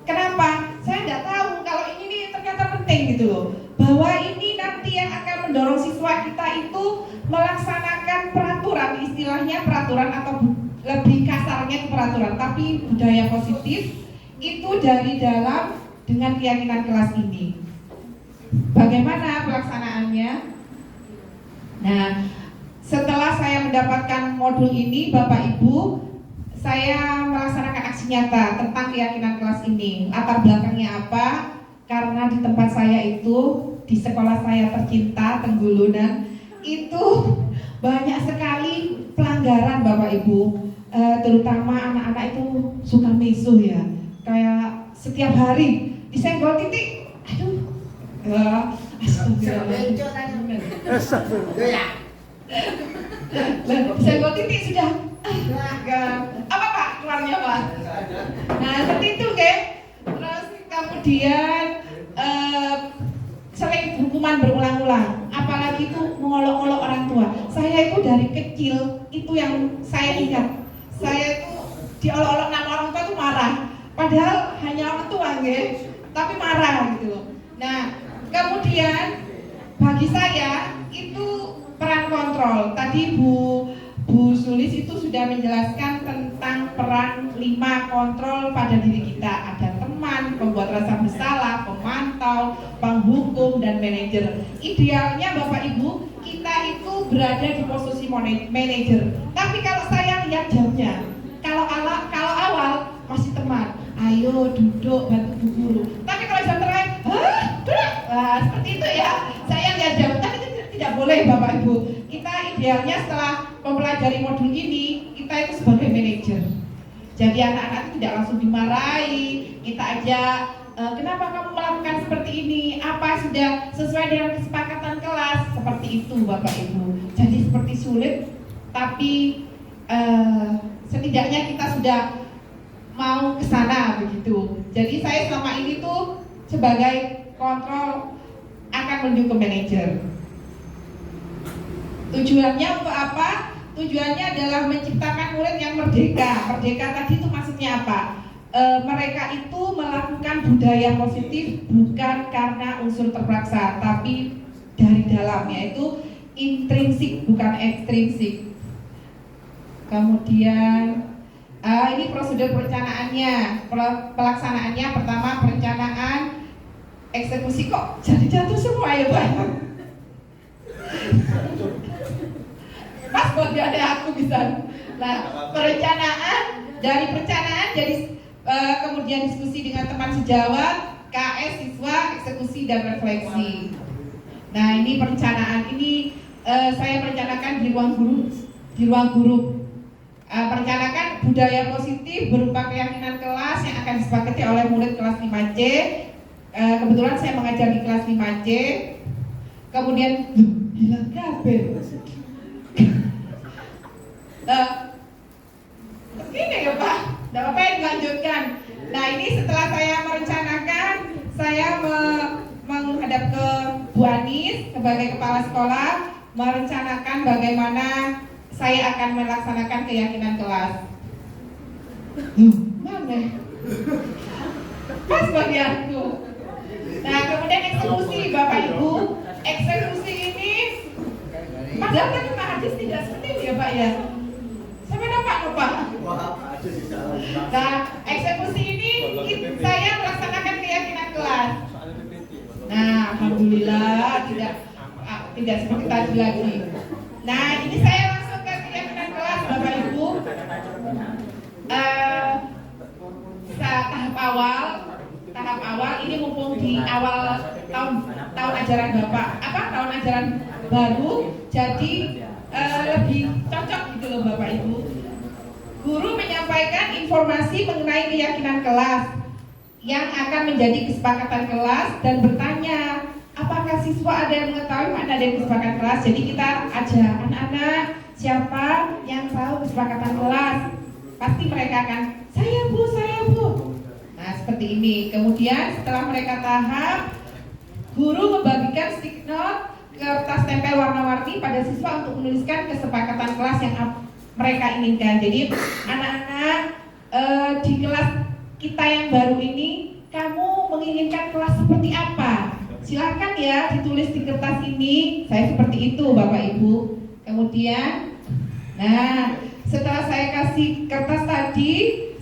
Kenapa? Saya tidak tahu kalau ini ternyata penting gitu loh. Bahwa ini nanti yang akan mendorong siswa kita itu melaksanakan peraturan, istilahnya peraturan atau lebih kasarnya peraturan, tapi budaya positif itu dari dalam dengan keyakinan kelas ini. Bagaimana pelaksanaannya? Nah, setelah saya mendapatkan modul ini, Bapak Ibu, saya melaksanakan aksi nyata tentang keyakinan kelas ini. Latar belakangnya apa? Karena di tempat saya itu, di sekolah saya tercinta, Tenggulunan, itu banyak sekali pelanggaran Bapak Ibu. Terutama anak-anak itu suka misuh ya. Kayak setiap hari disenggol titik, aduh, senggol titik sudah, apa Pak keluarnya Pak? Nah seperti itu kan. Terus kemudian sering hukuman berulang-ulang, apalagi itu mengolok-olok orang tua. Saya itu dari kecil itu yang saya ingat, saya itu diolok-olok nama orang tua itu marah. Padahal hanya orang tua, tapi marah gitu loh. Nah, kemudian bagi saya itu peran kontrol. Tadi Bu Sulis itu sudah menjelaskan tentang peran 5 kontrol pada diri kita. Ada teman, pembuat rasa bersalah, pemantau, penghukum, dan manajer. Idealnya Bapak Ibu, kita itu berada di posisi manajer. Tapi kalau saya lihat jamnya, kalau awal masih teman, ayo duduk bantu Bu Guru. Tapi kalau jam terakhir, seperti itu ya. Saya lihat jam, tapi itu tidak boleh Bapak Ibu. Kita idealnya setelah mempelajari modul ini, kita itu sebagai manajer. Jadi anak-anak itu tidak langsung dimarahi, kita ajak, kenapa kamu melakukan seperti ini? Apa sudah sesuai dengan kesepakatan kelas? Seperti itu Bapak Ibu. Jadi seperti sulit, tapi setidaknya kita sudah mau ke sana begitu. Jadi saya selama ini tuh sebagai kontrol akan menuju ke manajer. Tujuannya untuk apa? Tujuannya adalah menciptakan murid yang merdeka. Merdeka tadi itu maksudnya apa? Mereka itu melakukan budaya positif bukan karena unsur terpaksa, tapi dari dalam, yaitu intrinsik bukan ekstrinsik. Kemudian ini prosedur perencanaannya, pelaksanaannya. Pertama perencanaan, eksekusi. Kok jadi jatuh semua ya Pak? Pas buat ada aku bisa. Nah, dari perencanaan jadi kemudian diskusi dengan teman sejawat, KS siswa, eksekusi dan refleksi. Nah, ini perencanaan ini saya merencanakan di ruang guru. Merencanakan budaya positif berupa keyakinan kelas yang akan disepakati oleh murid kelas 5C. Kebetulan saya mengajar di kelas 5C. Kemudian hilang kabel. Begini ya Pak, tidak apa-apa ya dilanjutkan. Nah ini setelah saya merencanakan, saya menghadap ke Bu Anis sebagai kepala sekolah, merencanakan bagaimana saya akan melaksanakan keyakinan kelas. Mana? Pas bagianku. Nah kemudian eksekusi Bapak Ibu. Eksekusi ini padahal kan Pak Hadis tidak seperti ini ya Pak ya. Sampai nampak lupa. Nah eksekusi ini saya melaksanakan keyakinan kelas. Nah alhamdulillah tidak seperti tadi lagi. Nah ini saya langsung ke keyakinan kelas Bapak Ibu. Tahap awal ini mumpung di awal tahun ajaran Bapak, tahun ajaran baru, jadi lebih cocok gitu loh Bapak Ibu. Guru menyampaikan informasi mengenai keyakinan kelas yang akan menjadi kesepakatan kelas dan bertanya apakah siswa ada yang mengetahui mana dari kesepakatan kelas. Jadi kita ajak anak-anak, siapa yang tahu kesepakatan kelas, pasti mereka akan saya Bu. Nah seperti ini. Kemudian setelah mereka tahap, guru membagikan stick note, kertas tempel warna-warni pada siswa untuk menuliskan kesepakatan kelas yang mereka inginkan. Jadi anak-anak di kelas kita yang baru ini, kamu menginginkan kelas seperti apa? Silakan ya ditulis di kertas ini. Saya seperti itu Bapak Ibu. Kemudian, nah setelah saya kasih kertas tadi,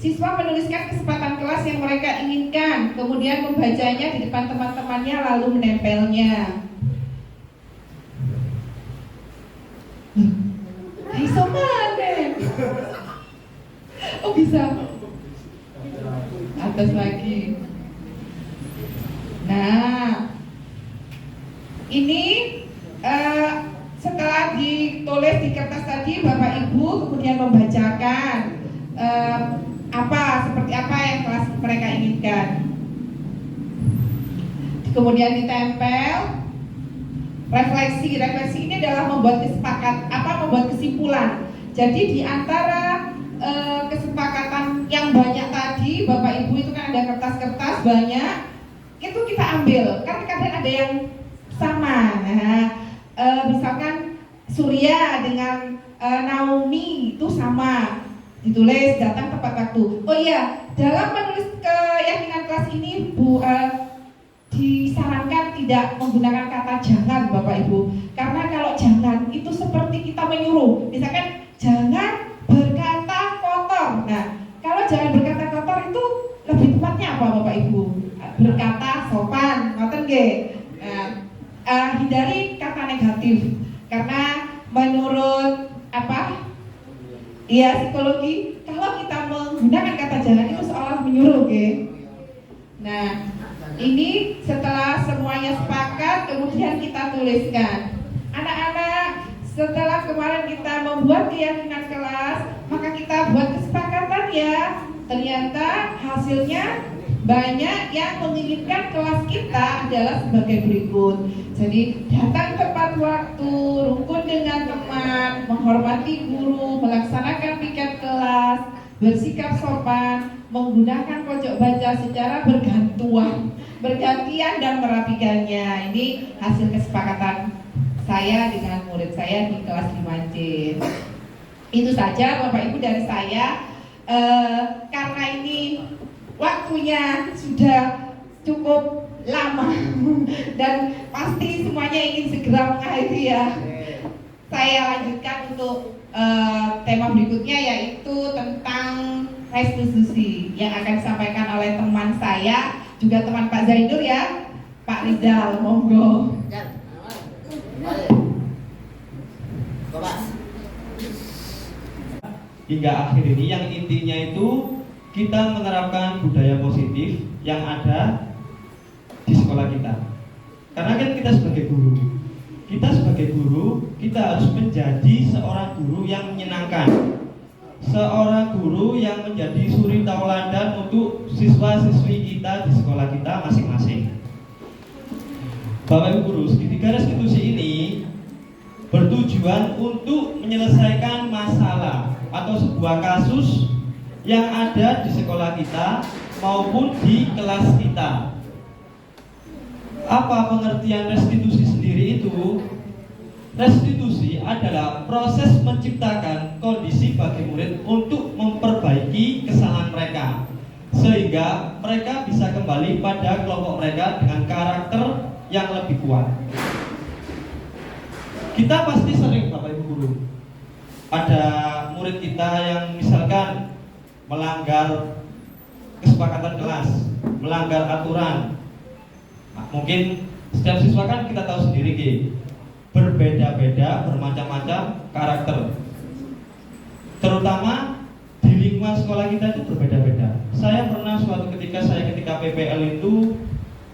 siswa menuliskan kesempatan kelas yang mereka inginkan, kemudian membacanya di depan teman-temannya lalu menempelnya. Bisa mana? Oh bisa. Atas lagi. Nah, ini setelah ditulis di kertas tadi, Bapak Ibu kemudian membacakan seperti apa yang kelas mereka inginkan. Kemudian ditempel. Refleksi ini adalah membuat kesimpulan. Jadi di antara kesepakatan yang banyak tadi, Bapak Ibu itu kan ada kertas-kertas banyak, itu kita ambil. Kan kadang ada yang sama. Nah, misalkan Surya dengan Naomi itu sama, ditulis datang tepat waktu. Oh iya, dalam menulis keyakinan kelas ini Bu, di disarankan tidak menggunakan kata jangan Bapak Ibu. Karena kalau jangan itu seperti kita menyuruh. Misalkan jangan berkata kotor. Nah, kalau jangan berkata kotor itu lebih tepatnya apa Bapak Ibu? Berkata sopan, ngoten nggih. Hindari kata negatif. Karena menurut psikologi, kalau kita menggunakan kata jangan itu seolah menyuruh, Nah, ini setelah semuanya sepakat, kemudian kita tuliskan. Anak-anak, setelah kemarin kita membuat keyakinan kelas, maka kita buat kesepakatan ya. Ternyata hasilnya banyak yang menginginkan kelas kita adalah sebagai berikut. Jadi datang tepat waktu, rukun dengan teman, menghormati guru, melaksanakan piket kelas, bersikap sopan, menggunakan pojok baca secara bergantian dan merapikannya. Ini hasil kesepakatan saya dengan murid saya di kelas 5C. Itu saja Bapak Ibu dari saya. Karena ini waktunya sudah cukup lama dan pasti semuanya ingin segera mengakhiri ya. Saya lanjutkan untuk tema berikutnya, yaitu tentang restitusi yang akan disampaikan oleh teman saya, juga teman Pak Zainur ya, Pak Rizal, monggo.
Hingga akhir ini yang intinya itu kita menerapkan budaya positif yang ada di sekolah kita. Karena kan kita sebagai guru, kita harus menjadi seorang guru yang menyenangkan, seorang guru yang menjadi suri tauladan untuk siswa-siswi kita di sekolah kita masing-masing. Bapak Ibu guru, segitiga restitusi ini bertujuan untuk menyelesaikan masalah atau sebuah kasus yang ada di sekolah kita maupun di kelas kita. Apa pengertian restitusi sendiri itu? Restitusi adalah proses menciptakan kondisi bagi murid untuk memperbaiki kesalahan mereka, sehingga mereka bisa kembali pada kelompok mereka dengan karakter yang lebih kuat. Kita pasti sering, Bapak Ibu guru, ada murid kita yang misalkan melanggar kesepakatan kelas, melanggar aturan. Nah, mungkin setiap siswa kan kita tahu sendiri, berbeda-beda, bermacam-macam karakter. Terutama di lingkungan sekolah kita itu berbeda-beda. Saya pernah suatu ketika PPL itu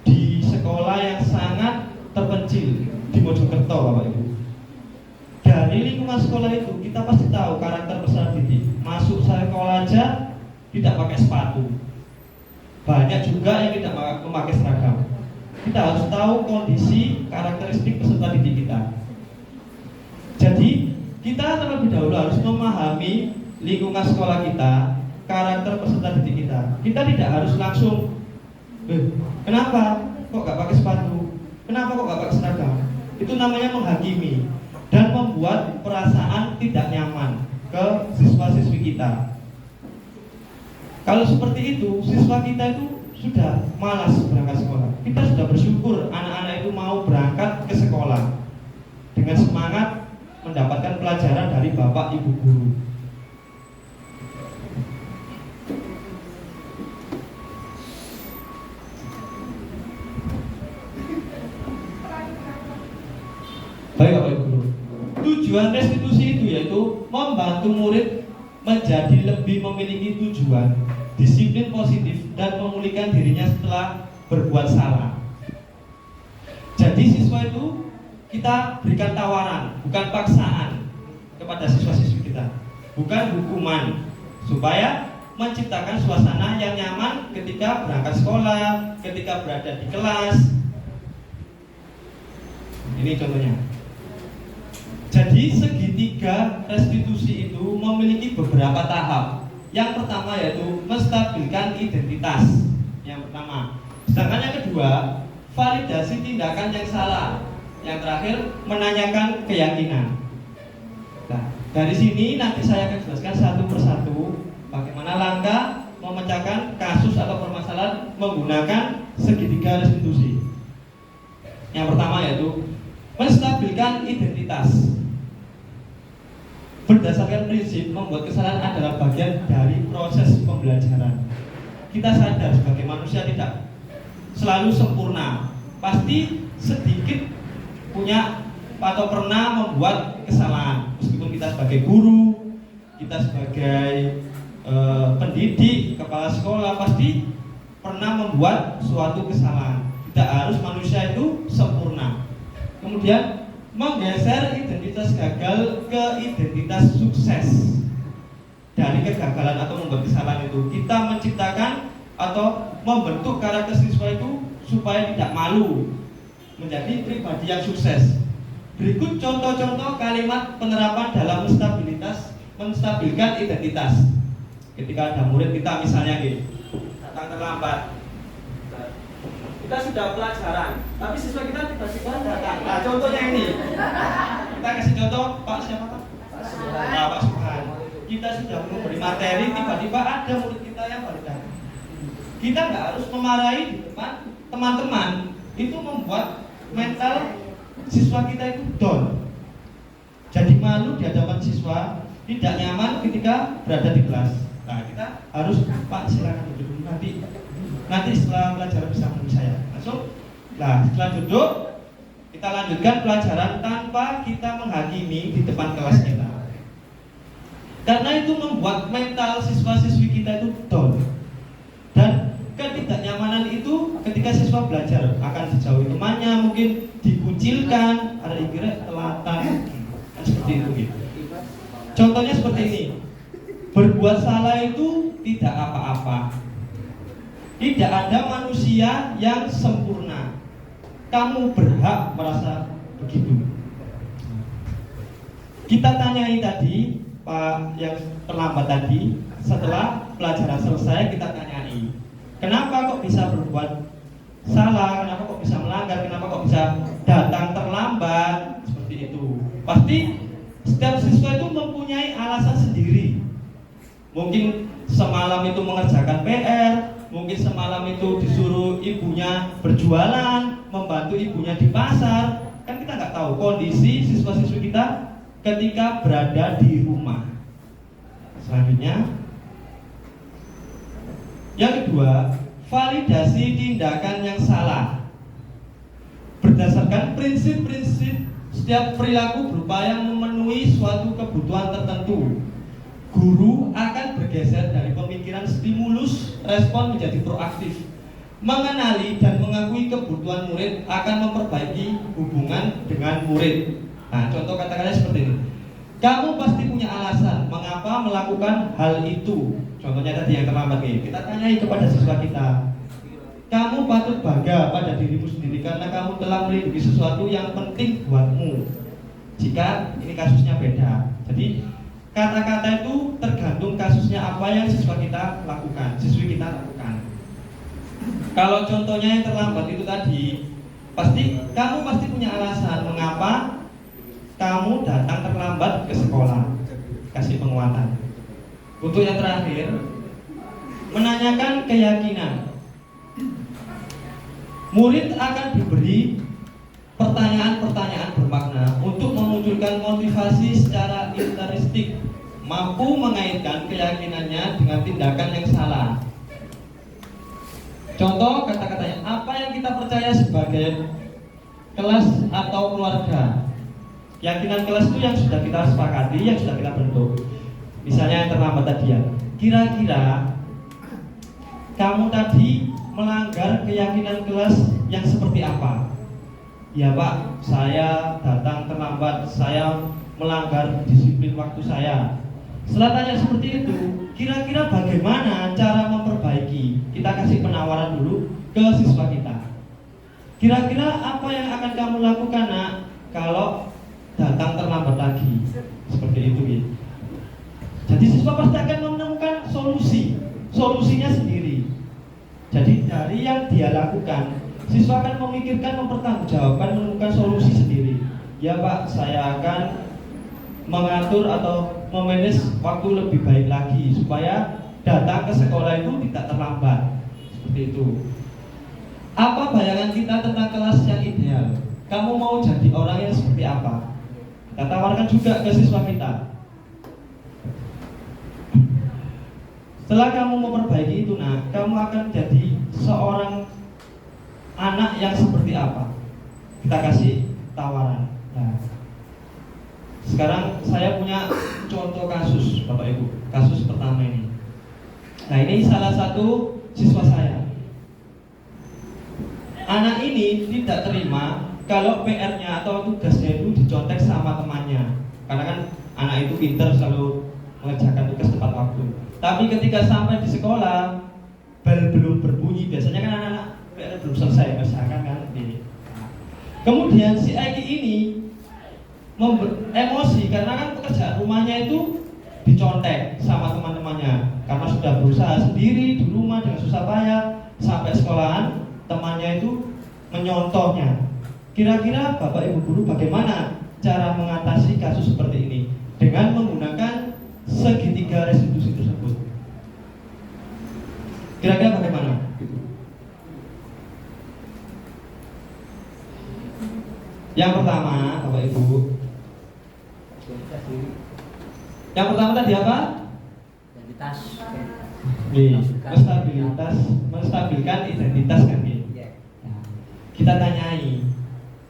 di sekolah yang sangat terpencil di Mojokerto, Bapak Ibu. Dari lingkungan sekolah itu kita pasti tahu karakter peserta didik. Masuk sekolah aja tidak pakai sepatu. Banyak juga yang tidak memakai seragam. Kita harus tahu kondisi karakteristik peserta didik kita. Jadi kita terlebih dahulu harus memahami lingkungan sekolah kita, karakter peserta didik kita. Kita tidak harus langsung, kenapa kok gak pakai sepatu? Kenapa kok gak pakai seragam? Itu namanya menghakimi dan membuat perasaan tidak nyaman ke siswa-siswi kita. Kalau seperti itu, siswa kita itu sudah malas berangkat sekolah. Kita sudah bersyukur anak-anak itu mau berangkat ke sekolah dengan semangat mendapatkan pelajaran dari Bapak Ibu guru. Baik Bapak Ibu guru, tujuan restitusi itu yaitu membantu murid menjadi lebih memiliki tujuan, disiplin positif, dan memulihkan dirinya setelah berbuat salah. Jadi siswa itu kita berikan tawaran, bukan paksaan kepada siswa-siswi kita, bukan hukuman, supaya menciptakan suasana yang nyaman ketika berangkat sekolah, ketika berada di kelas. Ini contohnya. Jadi segitiga restitusi itu memiliki beberapa tahap. Yang pertama yaitu menstabilkan identitas. Yang pertama. Sedangkan yang kedua, validasi tindakan yang salah. Yang terakhir, menanyakan keyakinan. Nah, dari sini nanti saya akan jelaskan satu persatu bagaimana langkah memecahkan kasus atau permasalahan menggunakan segitiga restitusi. Yang pertama yaitu menstabilkan identitas. Berdasarkan prinsip membuat kesalahan adalah bagian dari proses pembelajaran. Kita sadar sebagai manusia tidak selalu sempurna, pasti sedikit punya atau pernah membuat kesalahan. Meskipun kita sebagai guru, kita sebagai pendidik, kepala sekolah, pasti pernah membuat suatu kesalahan. Tidak harus manusia itu sempurna. Kemudian menggeser identitas gagal ke identitas sukses. Dari kegagalan atau membuat kesalahan itu kita menciptakan atau membentuk karakter siswa itu supaya tidak malu, menjadi pribadi yang sukses. Berikut contoh-contoh kalimat penerapan dalam menstabilkan identitas. Ketika ada murid kita misalnya datang terlambat, kita sudah pelajaran, tapi siswa kita tiba-tiba datang. Nah, contohnya ini, kita kasih contoh Pak siapa Pak? Pak Subhan. Kita sudah memberi materi, tiba-tiba ada murid kita yang baru datang. Kita nggak harus memarahi di depan teman-teman, itu membuat mental siswa kita itu down. Jadi malu di hadapan siswa, tidak nyaman ketika berada di kelas. Nah, kita harus Pak silakan duduk nanti setelah pelajaran bisa menemui saya. Masuk. Nah, setelah duduk kita lanjutkan pelajaran tanpa kita menghakimi di depan kelas kita. Karena itu membuat mental siswa-siswi kita itu down. Dan ketidaknyamanan itu ketika siswa belajar akan dijauhi temannya, mungkin dikucilkan, ada yang kira telatan, seperti itu gitu. Contohnya seperti ini. Berbuat salah itu tidak apa-apa. Tidak ada manusia yang sempurna. Kamu berhak merasa begitu. Kita tanyai tadi Pak yang terlambat tadi, setelah pelajaran selesai kita tanyai, kenapa kok bisa berbuat salah, kenapa kok bisa melanggar, kenapa kok bisa datang terlambat, seperti itu. Pasti setiap siswa itu mempunyai alasan sendiri. Mungkin semalam itu mengerjakan PR, mungkin semalam itu disuruh ibunya berjualan, membantu ibunya di pasar. Kan kita nggak tahu kondisi siswa-siswi kita ketika berada di rumah. Selanjutnya, yang kedua, validasi tindakan yang salah. Berdasarkan prinsip-prinsip, setiap perilaku berupaya memenuhi suatu kebutuhan tertentu. Guru akan bergeser dari pemikiran stimulus respon menjadi proaktif. Mengenali dan mengakui kebutuhan murid akan memperbaiki hubungan dengan murid. Nah, contoh kata-katanya seperti ini. Kamu pasti punya alasan mengapa melakukan hal itu. Contohnya tadi yang terlambat nih. Kita tanyai kepada siswa kita. Kamu patut bangga pada dirimu sendiri karena kamu telah melindungi sesuatu yang penting buatmu. Jika ini kasusnya beda. Jadi kata-kata itu tergantung kasusnya apa yang siswa kita lakukan, siswi kita lakukan. Kalau contohnya yang terlambat itu tadi, kamu pasti punya alasan mengapa kamu datang terlambat ke sekolah. Kasih penguatan. Untuk yang terakhir, menanyakan keyakinan. Murid akan diberi pertanyaan-pertanyaan bermakna untuk memunculkan motivasi secara intrinsik, mampu mengaitkan keyakinannya dengan tindakan yang salah. Contoh kata-katanya, apa yang kita percaya sebagai kelas atau keluarga. Keyakinan kelas itu yang sudah kita sepakati, yang sudah kita bentuk. Misalnya yang terlambat tadi ya, kira-kira kamu tadi melanggar keyakinan kelas yang seperti apa? Ya Pak, saya datang terlambat, saya melanggar disiplin waktu saya. Setelah tanya seperti itu, kira-kira bagaimana cara memperbaiki? Kita kasih penawaran dulu ke siswa kita. Kira-kira apa yang akan kamu lakukan nak kalau datang terlambat lagi? Seperti itu gitu. Jadi siswa pasti akan menemukan solusinya sendiri. Jadi dari yang dia lakukan, siswa akan memikirkan, mempertanggungjawabkan, menemukan solusi sendiri. Ya Pak, saya akan mengatur atau memanage waktu lebih baik lagi supaya datang ke sekolah itu tidak terlambat. Seperti itu. Apa bayangan kita tentang kelas yang ideal? Kamu mau jadi orang yang seperti apa? Kita tawarkan juga ke siswa kita. Setelah kamu memperbaiki itu, kamu akan jadi seorang anak yang seperti apa? Kita kasih tawaran. Nah, sekarang saya punya contoh kasus, Bapak Ibu. Kasus pertama ini. Nah, ini salah satu siswa saya. Anak ini tidak terima kalau PR-nya atau tugasnya itu dicontek sama temannya. Karena kan anak itu pintar, selalu mengerjakan tugas tepat waktu. Tapi ketika sampai di sekolah, bel belum berbunyi. Biasanya kan anak-anak PR belum selesai mengerjakan kan. Kemudian si Eki ini emosi karena kan pekerjaan rumahnya itu dicontek sama teman-temannya. Karena sudah berusaha sendiri di rumah dengan susah payah sampai sekolahan, temannya itu menyontohnya. Kira-kira Bapak Ibu guru bagaimana cara mengatasi kasus seperti ini dengan menggunakan segitiga restitusi tersebut? Kira-kira bagaimana? Yang pertama, Bapak Ibu, yang pertama tadi apa?
Identitas.
Menstabilkan identitas kan gitu. Nah, kita tanyai,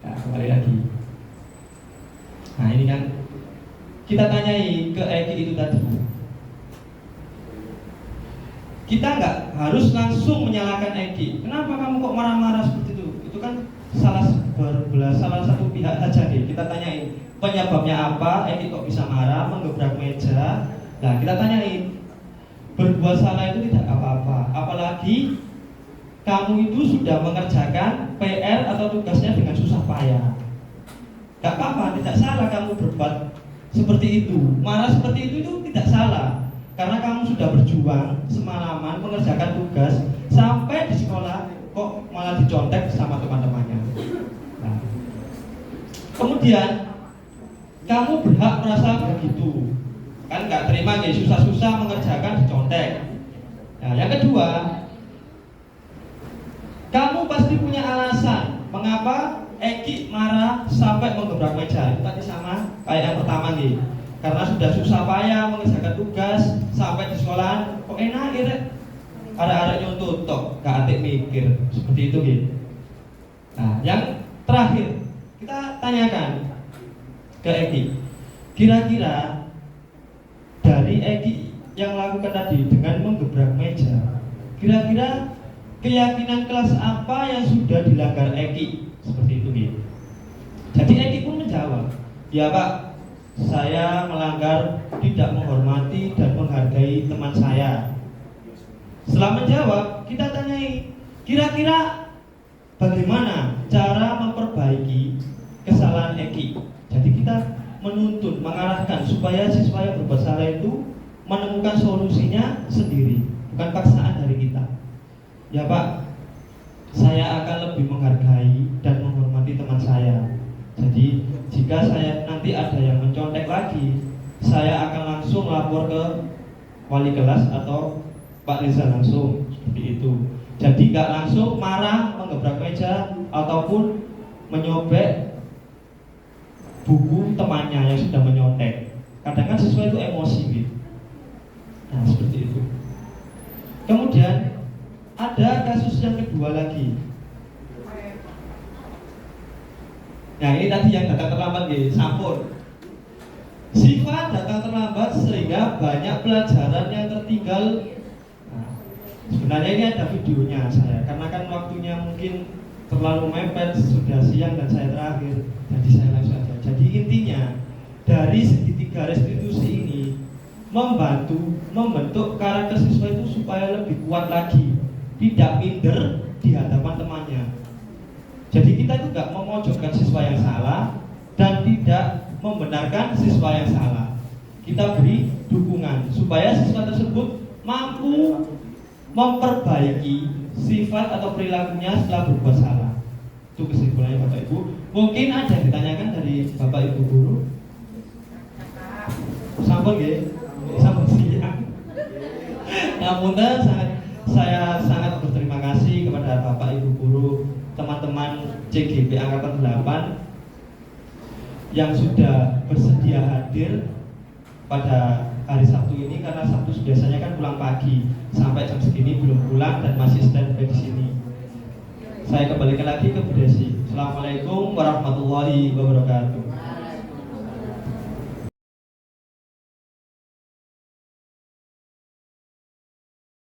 kembali lagi. Nah ini kan kita tanyai ke Eki itu tadi. Kita nggak harus langsung menyalahkan Eki. Kenapa kamu kok marah-marah seperti itu? Itu kan salah satu pihak saja deh. Kita tanyain penyebabnya apa, Eki kok bisa marah, menggebrak meja. Nah kita tanyain, berbuat salah itu tidak apa-apa, apalagi kamu itu sudah mengerjakan PR atau tugasnya dengan susah payah. Gak apa-apa, tidak salah kamu berbuat seperti itu. Marah seperti itu tidak salah, karena kamu sudah berjuang semalaman mengerjakan tugas sampai di sekolah kok malah dicontek sama teman-temannya. Nah, kemudian kamu berhak merasa begitu. Kan nggak terima nih, susah-susah mengerjakan dicontek. Nah, yang kedua, kamu pasti punya alasan mengapa Eki marah sampai menggebrak meja. Itu tadi sama kayak yang pertama nih. Karena sudah susah payah mengerjakan tugas sampai di sekolahan kok enak ya, ada nyuntut tok, gak atik mikir seperti itu gitu. Nah, yang terakhir kita tanyakan ke Eki, kira-kira dari Eki yang lakukan tadi dengan menggebrak meja, kira-kira keyakinan kelas apa yang sudah dilanggar Eki? Seperti itu gitu. Jadi Eki pun menjawab, ya Pak, saya melanggar tidak menghormati dan menghargai teman saya. Setelah menjawab, kita tanyai, kira-kira bagaimana cara memperbaiki kesalahan Eki? Jadi kita menuntun, mengarahkan supaya siswa yang berbuat salah itu menemukan solusinya sendiri, bukan paksaan dari kita. Ya Pak, saya akan lebih menghargai dan menghormati teman saya. Jadi jika saya nanti ada yang mencontek lagi, saya akan langsung lapor ke wali kelas atau Pak Riza langsung, seperti itu. Jadi gak langsung marah, menggebrak meja ataupun menyobek buku temannya yang sudah menyontek. Kadang kan siswa itu emosi gitu. Nah seperti itu. Kemudian ada kasus yang kedua lagi. Nah ini tadi yang datang terlambat gitu, sampun. Sifat datang terlambat sehingga banyak pelajaran yang tertinggal. Nah, sebenarnya ini ada videonya saya, karena kan waktunya mungkin terlalu mepet, sudah siang dan saya terakhir, jadi saya langsung aja. Jadi intinya dari segitiga restitusi ini membentuk karakter siswa itu supaya lebih kuat lagi, tidak minder di hadapan temannya. Jadi kita itu tidak memojokkan siswa yang salah dan tidak membenarkan siswa yang salah. Kita beri dukungan supaya siswa tersebut mampu memperbaiki sifat atau perilakunya setelah berbuat salah. Itu kesimpulannya Bapak Ibu. Mungkin ada yang ditanyakan dari Bapak Ibu guru. Sampun nggih? Sampun siang. Namun saya sangat berterima kasih kepada Bapak Ibu guru CGP Angkatan 8 yang sudah bersedia hadir pada hari Sabtu ini, karena Sabtu biasanya kan pulang pagi, sampai jam segini belum pulang dan masih standby di sini. Saya kembalikan lagi ke Bu Desi. Assalamualaikum warahmatullahi wabarakatuh.